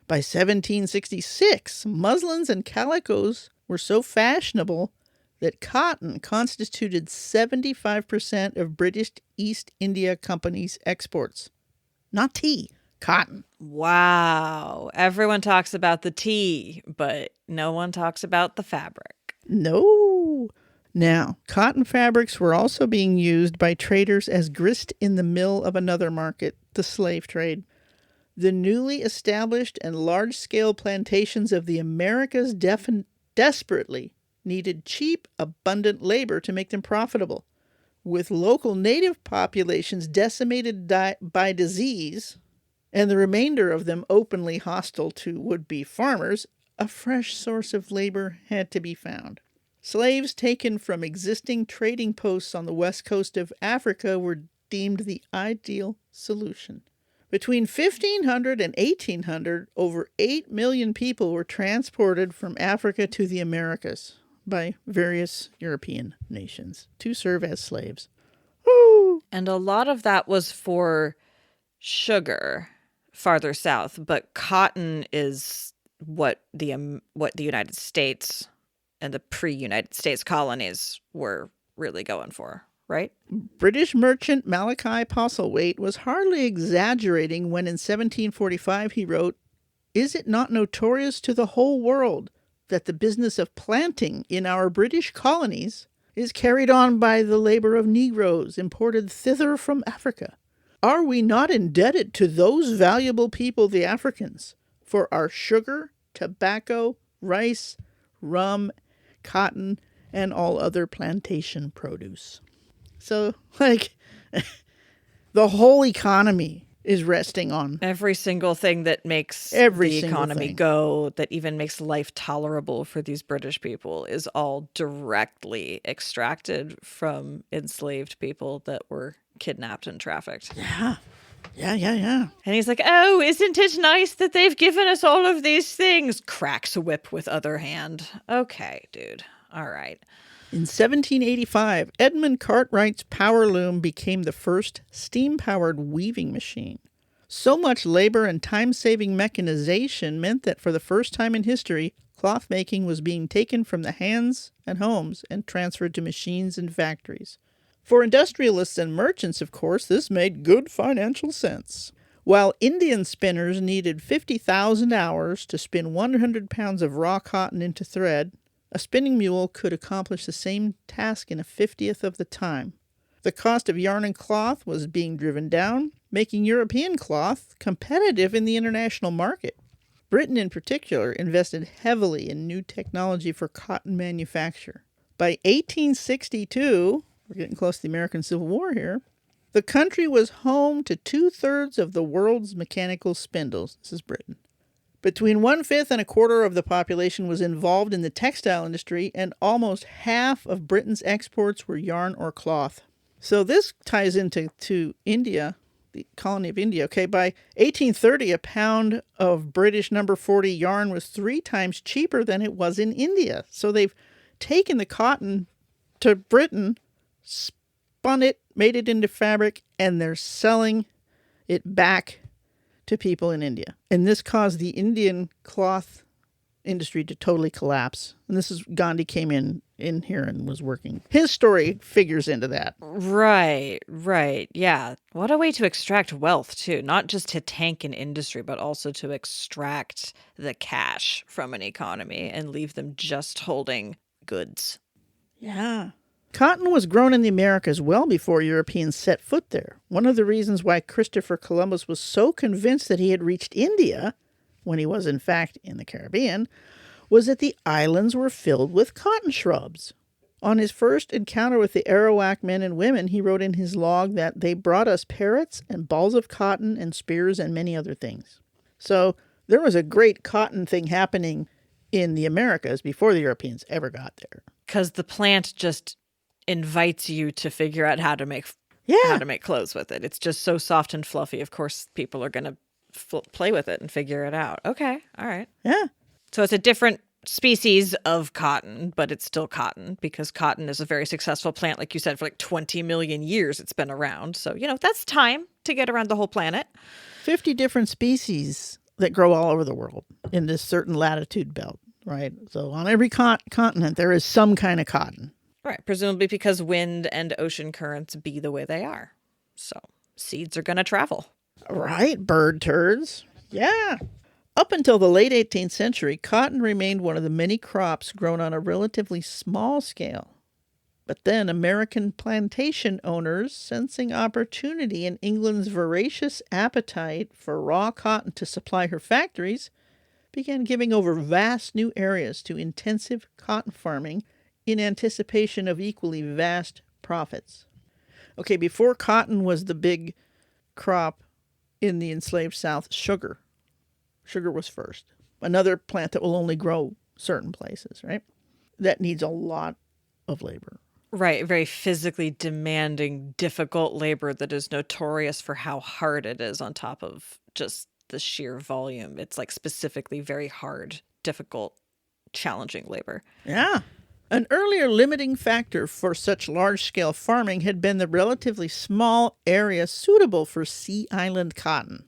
By 1766, muslins and calicos were so fashionable that cotton constituted 75% of British East India Company's exports. Not tea, cotton. Wow. Everyone talks about the tea, but no one talks about the fabric. No. Now, cotton fabrics were also being used by traders as grist in the mill of another market, the slave trade. The newly established and large-scale plantations of the Americas desperately needed cheap, abundant labor to make them profitable. With local native populations decimated by disease, and the remainder of them openly hostile to would-be farmers, a fresh source of labor had to be found. Slaves taken from existing trading posts on the west coast of Africa were deemed the ideal solution. Between 1500 and 1800, over 8 million people were transported from Africa to the Americas by various European nations to serve as slaves. Woo! And a lot of that was for sugar farther south, but cotton is what the United States and the pre-United States colonies were really going for, right? British merchant Malachi Postlethwaite was hardly exaggerating when in 1745 he wrote, "Is it not notorious to the whole world that the business of planting in our British colonies is carried on by the labor of Negroes imported thither from Africa? Are we not indebted to those valuable people, the Africans, for our sugar, tobacco, rice, rum, cotton, and all other plantation produce?" So, the whole economy is resting on every single thing that makes the economy go, that even makes life tolerable for these British people, is all directly extracted from enslaved people that were kidnapped and trafficked. Yeah. And he's like, "Oh, isn't it nice that they've given us all of these things?" Cracks a whip with other hand. Okay, dude. All right. In 1785, Edmund Cartwright's power loom became the first steam-powered weaving machine. So much labor and time-saving mechanization meant that for the first time in history, cloth making was being taken from the hands and homes and transferred to machines and factories. For industrialists and merchants, of course, this made good financial sense. While Indian spinners needed 50,000 hours to spin 100 pounds of raw cotton into thread, a spinning mule could accomplish the same task in a 50th of the time. The cost of yarn and cloth was being driven down, making European cloth competitive in the international market. Britain, in particular, invested heavily in new technology for cotton manufacture. By 1862, we're getting close to the American Civil War here, the country was home to 2/3 of the world's mechanical spindles. This is Britain. Between 1/5 and 1/4 of the population was involved in the textile industry, and almost half of Britain's exports were yarn or cloth. So this ties into India, the colony of India. Okay, by 1830, a pound of British number 40 yarn was 3 times cheaper than it was in India. So they've taken the cotton to Britain, spun it, made it into fabric, and they're selling it back to people in India. And this caused the Indian cloth industry to totally collapse. And this is Gandhi came in here and was working. His story figures into that. Right. Yeah. What a way to extract wealth, too. Not just to tank an industry, but also to extract the cash from an economy and leave them just holding goods. Yeah. Cotton was grown in the Americas well before Europeans set foot there. One of the reasons why Christopher Columbus was so convinced that he had reached India, when he was in fact in the Caribbean, was that the islands were filled with cotton shrubs. On his first encounter with the Arawak men and women, he wrote in his log that they brought us parrots and balls of cotton and spears and many other things. So there was a great cotton thing happening in the Americas before the Europeans ever got there. Because the plant just invites you to figure out how to make clothes with it. It's just so soft and fluffy. Of course, people are going to play with it and figure it out. Okay. All right. Yeah. So it's a different species of cotton, but it's still cotton because cotton is a very successful plant. Like you said, for like 20 million years, it's been around. So, that's time to get around the whole planet. 50 different species that grow all over the world in this certain latitude belt, right? So on every continent, there is some kind of cotton. Right. Presumably because wind and ocean currents be the way they are. So seeds are going to travel. Right. Bird turds. Yeah. Up until the late 18th century, cotton remained one of the many crops grown on a relatively small scale. But then American plantation owners, sensing opportunity in England's voracious appetite for raw cotton to supply her factories, began giving over vast new areas to intensive cotton farming in anticipation of equally vast profits. Okay, before cotton was the big crop in the enslaved South, sugar. Sugar was first. Another plant that will only grow certain places, right? That needs a lot of labor. Right. Very physically demanding, difficult labor that is notorious for how hard it is on top of just the sheer volume. It's like specifically very hard, difficult, challenging labor. Yeah. An earlier limiting factor for such large-scale farming had been the relatively small area suitable for sea island cotton.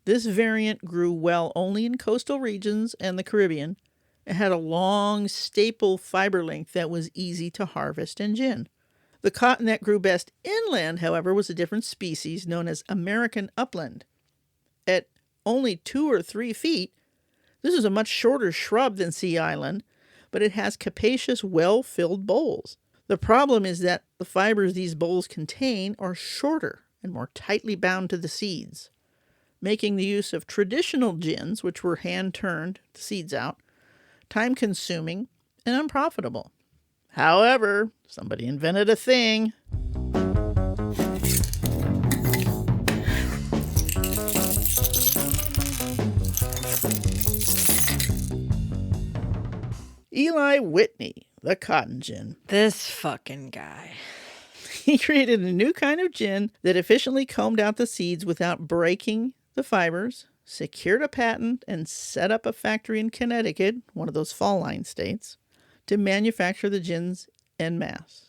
This variant grew well only in coastal regions and the Caribbean. It had a long, staple fiber length that was easy to harvest and gin. The cotton that grew best inland, however, was a different species known as American upland. At only 2 or 3 feet, this is a much shorter shrub than sea island, but it has capacious, well-filled bolls. The problem is that the fibers these bolls contain are shorter and more tightly bound to the seeds, making the use of traditional gins, which were hand-turned, the seeds out, time-consuming and unprofitable. However, somebody invented a thing. Eli Whitney, the cotton gin. This fucking guy. He created a new kind of gin that efficiently combed out the seeds without breaking the fibers, secured a patent, and set up a factory in Connecticut, one of those fall line states, to manufacture the gins en masse.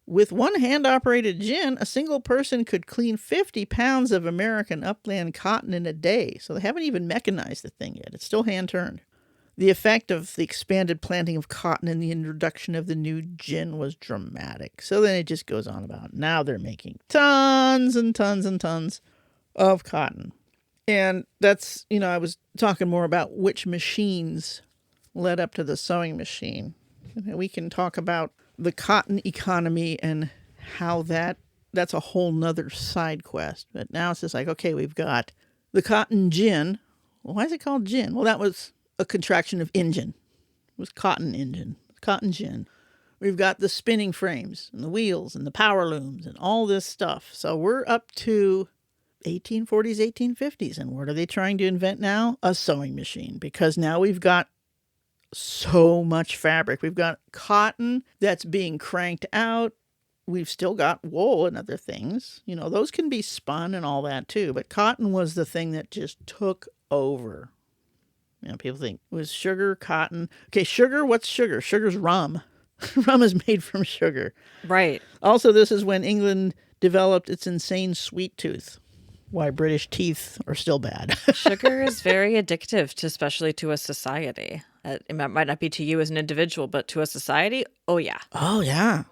With one hand-operated gin, a single person could clean 50 pounds of American upland cotton in a day. So they haven't even mechanized the thing yet. It's still hand-turned. The effect of the expanded planting of cotton and the introduction of the new gin was dramatic. So then it just goes on about now they're making tons and tons and tons of cotton. And that's, I was talking more about which machines led up to the sewing machine. And we can talk about the cotton economy and how that's a whole nother side quest. But now it's just like, okay, we've got the cotton gin. Well, why is it called gin? Well, that was a contraction of engine. It was cotton engine, cotton gin. We've got the spinning frames and the wheels and the power looms and all this stuff. So we're up to 1840s, 1850s. And what are they trying to invent now? A sewing machine. Because now we've got so much fabric. We've got cotton that's being cranked out. We've still got wool and other things. Those can be spun and all that too. But cotton was the thing that just took over. People think it was sugar, cotton. Okay, sugar, what's sugar? Sugar's rum. Rum is made from sugar. Right. Also, this is when England developed its insane sweet tooth. Why British teeth are still bad. Sugar is very addictive, especially to a society. It might not be to you as an individual, but to a society, oh yeah. Oh, yeah.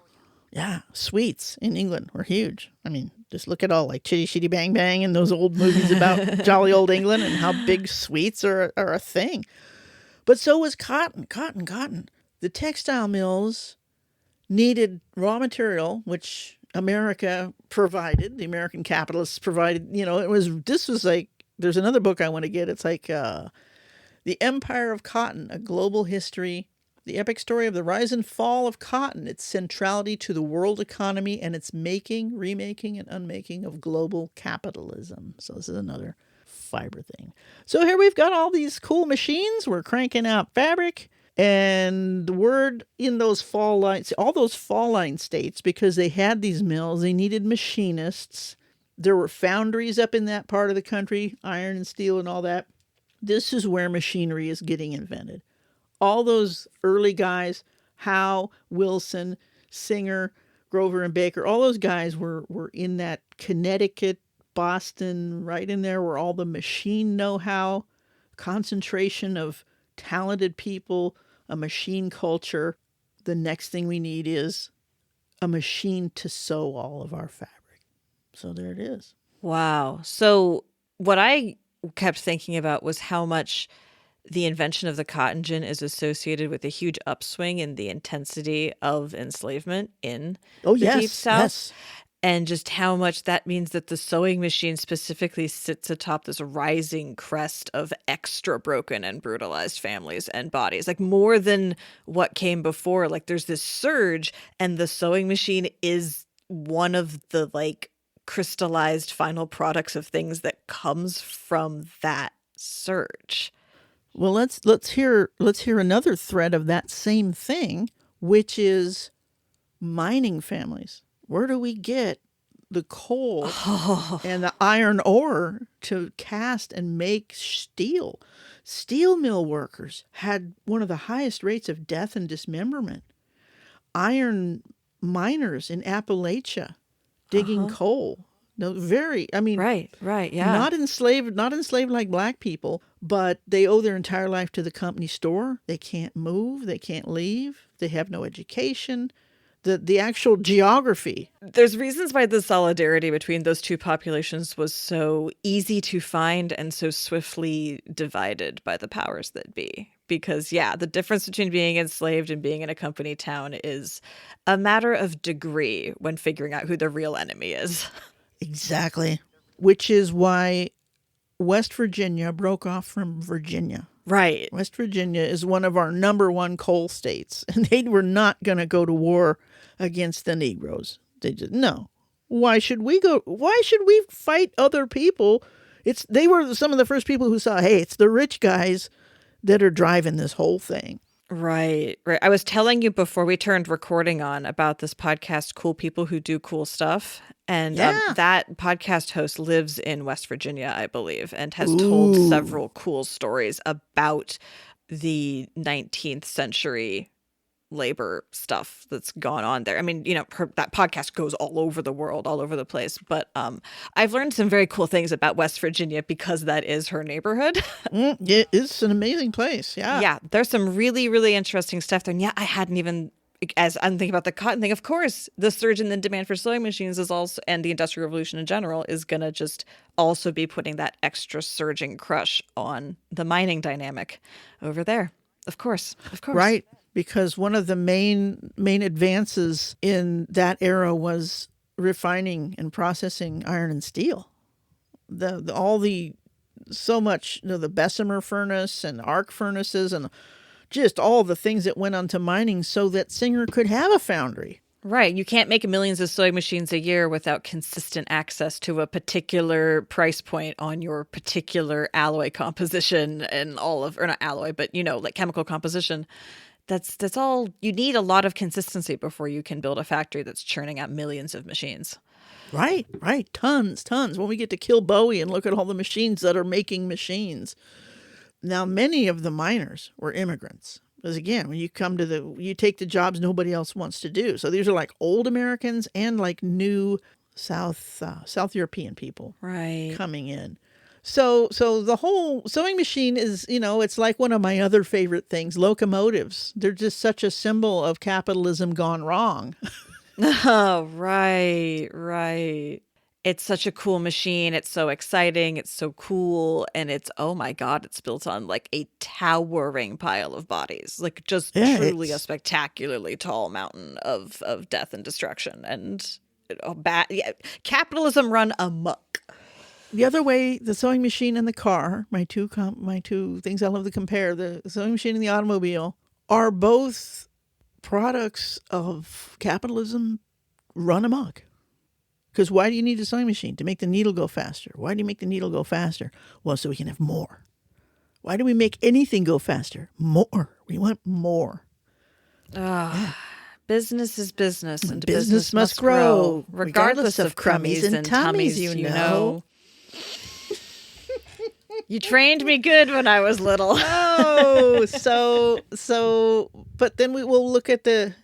Yeah. Sweets in England were huge. I mean, just look at all like Chitty Chitty Bang Bang and those old movies about jolly old England and how big sweets are a thing. But so was cotton. The textile mills needed raw material, which America provided. The American capitalists provided. This was like, there's another book I want to get. It's like The Empire of Cotton, A Global History, the epic story of the rise and fall of cotton, its centrality to the world economy, and its making, remaking, and unmaking of global capitalism. So this is another fiber thing. So here we've got all these cool machines. We're cranking out fabric. And the word in those fall lines, all those fall line states, because they had these mills, they needed machinists. There were foundries up in that part of the country, iron and steel and all that. This is where machinery is getting invented. All those early guys, Howe, Wilson, Singer, Grover, and Baker, all those guys were in that Connecticut, Boston, right in there where all the machine know-how, concentration of talented people, a machine culture. The next thing we need is a machine to sew all of our fabric. So there it is. Wow. So what I kept thinking about was how much the invention of the cotton gin is associated with a huge upswing in the intensity of enslavement in Oh, the yes, Deep South. yes. And just how much that means that the sewing machine specifically sits atop this rising crest of extra broken and brutalized families and bodies, like more than what came before. Like there's this surge, and the sewing machine is one of the like crystallized final products of things that comes from that surge. Well, let's hear another thread of that same thing, which is mining families. Where do we get the coal and the iron ore to cast and make steel? Steel mill workers had one of the highest rates of death and dismemberment. Iron miners in Appalachia digging coal. No, Right, yeah. not enslaved like black people, but they owe their entire life to the company store. They can't move, they can't leave, they have no education. The actual geography. There's reasons why the solidarity between those two populations was so easy to find and so swiftly divided by the powers that be. Because, yeah, the difference between being enslaved and being in a company town is a matter of degree when figuring out who the real enemy is. Exactly. Which is why West Virginia broke off from Virginia. Right. West Virginia is one of our number one coal states, and they were not going to go to war against the Negroes. They just, no. Why should we go? Why should we fight other people? They were some of the first people who saw, hey, it's the rich guys that are driving this whole thing. Right. I was telling you before we turned recording on about this podcast, Cool People Who Do Cool Stuff. And that podcast host lives in West Virginia, I believe, and has told several cool stories about the 19th century labor stuff that's gone on there. I mean, that podcast goes all over the world, all over the place. But I've learned some very cool things about West Virginia because that is her neighborhood. It's an amazing place. Yeah. Yeah. There's some really, really interesting stuff there. And yeah, I hadn't even, as I'm thinking about the cotton thing, of course, the surge in the demand for sewing machines is also, and the Industrial Revolution in general, is going to just also be putting that extra surging crush on the mining dynamic over there. Of course. Right. Because one of the main advances in that era was refining and processing iron and steel. So much, the Bessemer furnace and arc furnaces and just all the things that went onto mining so that Singer could have a foundry. Right. You can't make millions of sewing machines a year without consistent access to a particular price point on your particular alloy composition and or not alloy, but, like chemical composition. That's all. You need a lot of consistency before you can build a factory that's churning out millions of machines. Right. Tons. When we get to kill Bowie and look at all the machines that are making machines. Now, many of the miners were immigrants. Because again, when you take the jobs nobody else wants to do. So these are like old Americans and like new South European people right coming in. So the whole sewing machine is, it's like one of my other favorite things, locomotives. They're just such a symbol of capitalism gone wrong. Oh, right, right. It's such a cool machine. It's so exciting. It's so cool. And it's, oh my God, it's built on like a towering pile of bodies, like just Yeah, truly a it's spectacularly tall mountain of death and destruction. And bad, yeah, capitalism run amok. the other way. The sewing machine and the car, my two things I love to compare, the sewing machine and the automobile, are both products of capitalism run amok. Because why do you need a sewing machine? To make the needle go faster. Why do you make the needle go faster? Well, so we can have more. Why do we make anything go faster? More. We want more. Ah, business is business, and Business must grow, regardless of crummies and tummies, you know. You trained me good when I was little. Oh, but then we will look at the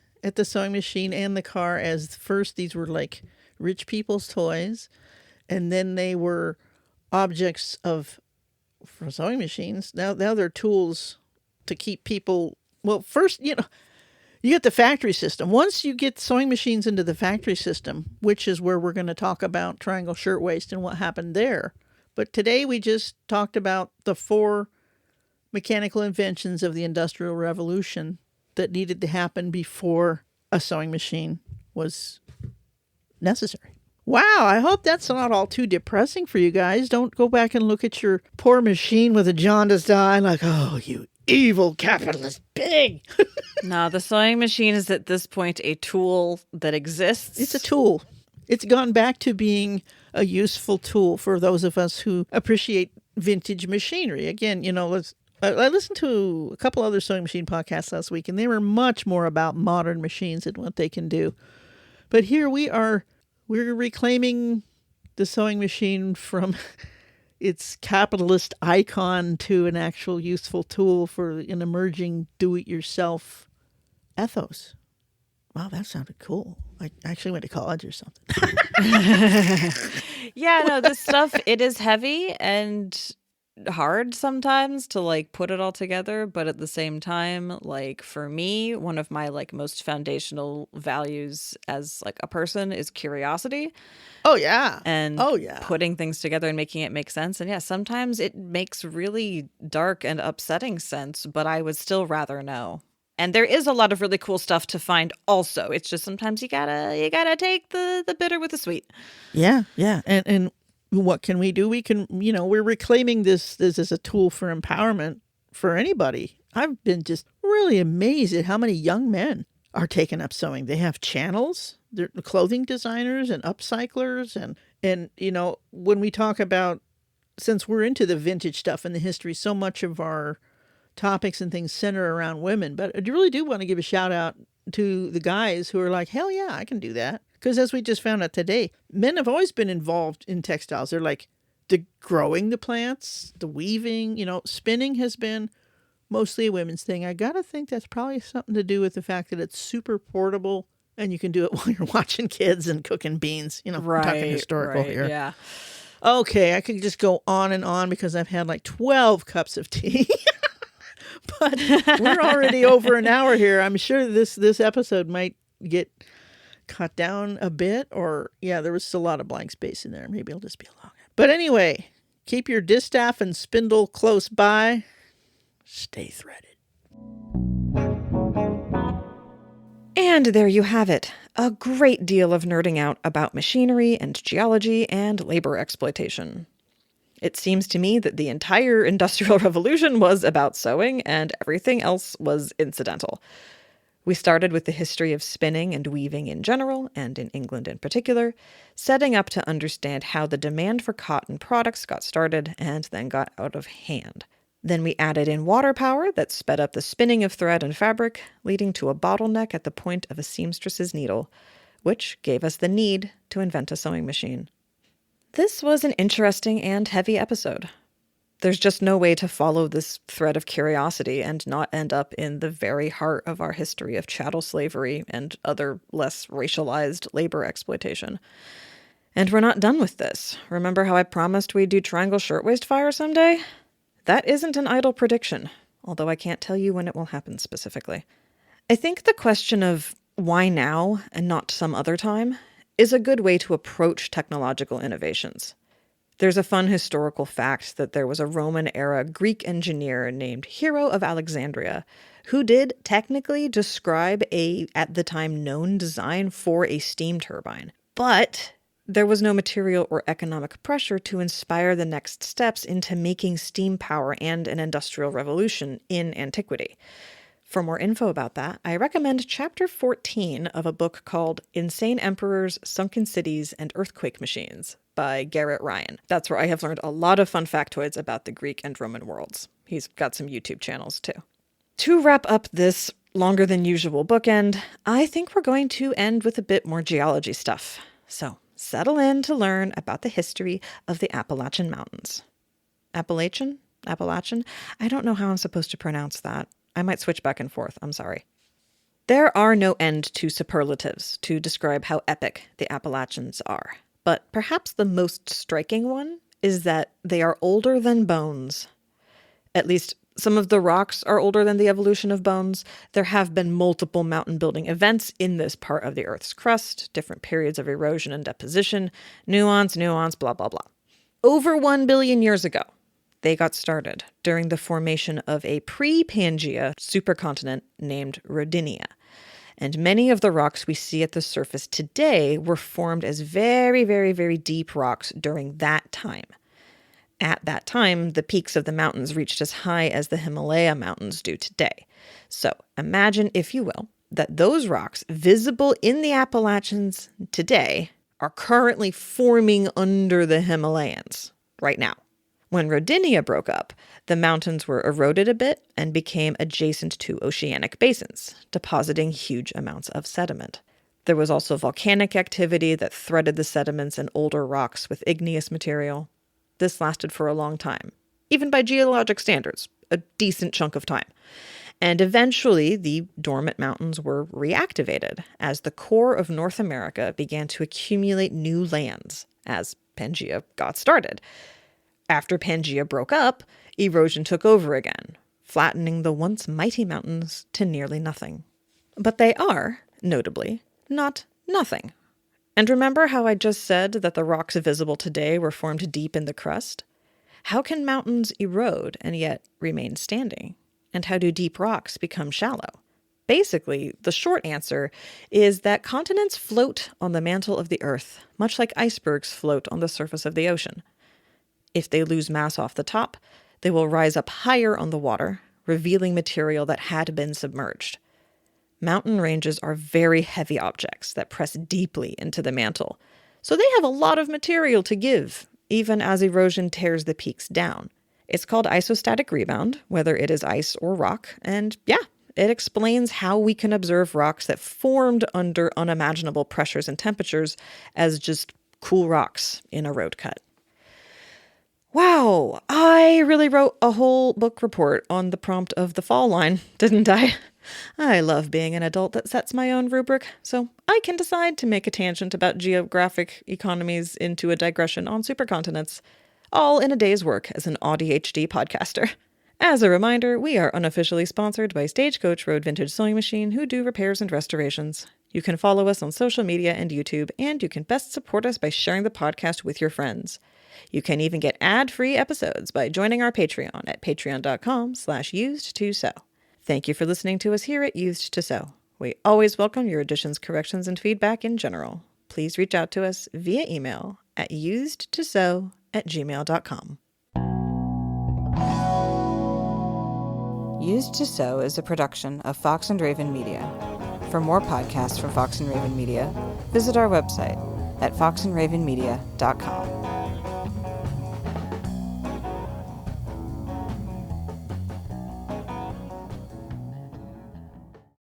sewing machine and the car as first these were like rich people's toys, and then they were objects for sewing machines. Now they're tools to keep people. Well, first, you get the factory system. Once you get sewing machines into the factory system, which is where we're going to talk about Triangle Shirtwaist and what happened there. But today we just talked about the 4 mechanical inventions of the Industrial Revolution that needed to happen before a sewing machine was necessary. Wow, I hope that's not all too depressing for you guys. Don't go back and look at your poor machine with a jaundiced eye like, oh, you evil capitalist pig. No, the sewing machine is at this point a tool that exists. It's a tool. It's gone back to being a useful tool for those of us who appreciate vintage machinery. Again, I listened to a couple other sewing machine podcasts last week, and they were much more about modern machines and what they can do. But here we're reclaiming the sewing machine from its capitalist icon to an actual useful tool for an emerging do-it-yourself ethos. Wow, that sounded cool. I actually went to college or something. Yeah, no, this stuff, it is heavy and hard sometimes to like put it all together, but at the same time, like for me, one of my like most foundational values as like a person is curiosity. Oh yeah. And Oh yeah. putting things together and making it make sense. And yeah, sometimes it makes really dark and upsetting sense, but I would still rather know. And there is a lot of really cool stuff to find also. It's just sometimes you gotta take the bitter with the sweet. Yeah, yeah. And what can we do? We can, we're reclaiming this as a tool for empowerment for anybody. I've been just really amazed at how many young men are taking up sewing. They have channels. They're clothing designers and upcyclers. And when we talk about, since we're into the vintage stuff and the history, so much of our topics and things center around women. But I really do want to give a shout out to the guys who are like, hell yeah, I can do that. Because as we just found out today, men have always been involved in textiles. They're like the growing the plants, the weaving, spinning has been mostly a women's thing. I got to think that's probably something to do with the fact that it's super portable and you can do it while you're watching kids and cooking beans. Right, I'm talking historical here. Yeah. Okay, I could just go on and on because I've had like 12 cups of tea. But we're already over an hour here. I'm sure this episode might get cut down a bit, or there was a lot of blank space in there. Maybe it'll just be a long. But anyway, keep your distaff and spindle close by. Stay threaded. And there you have it. A great deal of nerding out about machinery and geology and labor exploitation. It seems to me that the entire Industrial Revolution was about sewing and everything else was incidental. We started with the history of spinning and weaving in general, and in England in particular, setting up to understand how the demand for cotton products got started and then got out of hand. Then we added in water power that sped up the spinning of thread and fabric, leading to a bottleneck at the point of a seamstress's needle, which gave us the need to invent a sewing machine. This was an interesting and heavy episode. There's just no way to follow this thread of curiosity and not end up in the very heart of our history of chattel slavery and other less racialized labor exploitation. And we're not done with this. Remember how I promised we'd do Triangle Shirtwaist Fire someday? That isn't an idle prediction, although I can't tell you when it will happen specifically. I think the question of why now and not some other time is a good way to approach technological innovations. There's a fun historical fact that there was a Roman-era Greek engineer named Hero of Alexandria who did technically describe a, at the time, known design for a steam turbine. But there was no material or economic pressure to inspire the next steps into making steam power and an industrial revolution in antiquity. For more info about that, I recommend Chapter 14 of a book called Insane Emperors, Sunken Cities, and Earthquake Machines by Garrett Ryan. That's where I have learned a lot of fun factoids about the Greek and Roman worlds. He's got some YouTube channels too. To wrap up this longer than usual bookend, I think we're going to end with a bit more geology stuff. So settle in to learn about the history of the Appalachian Mountains. Appalachian? I don't know how I'm supposed to pronounce that. I might switch back and forth. I'm sorry. There are no end to superlatives to describe how epic the Appalachians are. But perhaps the most striking one is that they are older than bones. At least some of the rocks are older than the evolution of bones. There have been multiple mountain building events in this part of the Earth's crust, different periods of erosion and deposition, nuance, blah, blah, blah. Over 1 billion years ago, they got started during the formation of a pre-Pangea supercontinent named Rodinia. And many of the rocks we see at the surface today were formed as very, very, very deep rocks during that time. At that time, the peaks of the mountains reached as high as the Himalaya mountains do today. So imagine, if you will, that those rocks visible in the Appalachians today are currently forming under the Himalayas right now. When Rodinia broke up, the mountains were eroded a bit and became adjacent to oceanic basins, depositing huge amounts of sediment. There was also volcanic activity that threaded the sediments and older rocks with igneous material. This lasted for a long time, even by geologic standards, a decent chunk of time. And eventually, the dormant mountains were reactivated as the core of North America began to accumulate new lands as Pangea got started. After Pangea broke up, erosion took over again, flattening the once mighty mountains to nearly nothing. But they are, notably, not nothing. And remember how I just said that the rocks visible today were formed deep in the crust? How can mountains erode and yet remain standing? And how do deep rocks become shallow? Basically, the short answer is that continents float on the mantle of the Earth, much like icebergs float on the surface of the ocean. If they lose mass off the top, they will rise up higher on the water, revealing material that had been submerged. Mountain ranges are very heavy objects that press deeply into the mantle, so they have a lot of material to give, even as erosion tears the peaks down. It's called isostatic rebound, whether it is ice or rock, and yeah, it explains how we can observe rocks that formed under unimaginable pressures and temperatures as just cool rocks in a road cut. Wow, I really wrote a whole book report on the prompt of the fall line, didn't I? I love being an adult that sets my own rubric, so I can decide to make a tangent about geographic economies into a digression on supercontinents, all in a day's work as an ADHD podcaster. As a reminder, we are unofficially sponsored by Stagecoach Road Vintage Sewing Machine, who do repairs and restorations. You can follow us on social media and YouTube, and you can best support us by sharing the podcast with your friends. You can even get ad-free episodes by joining our Patreon at patreon.com/used2sew. Thank you for listening to us here at Used to Sew. We always welcome your additions, corrections, and feedback in general. Please reach out to us via email at usedtosew@gmail.com. Used to Sew is a production of Fox and Raven Media. For more podcasts from Fox and Raven Media, visit our website at foxandravenmedia.com.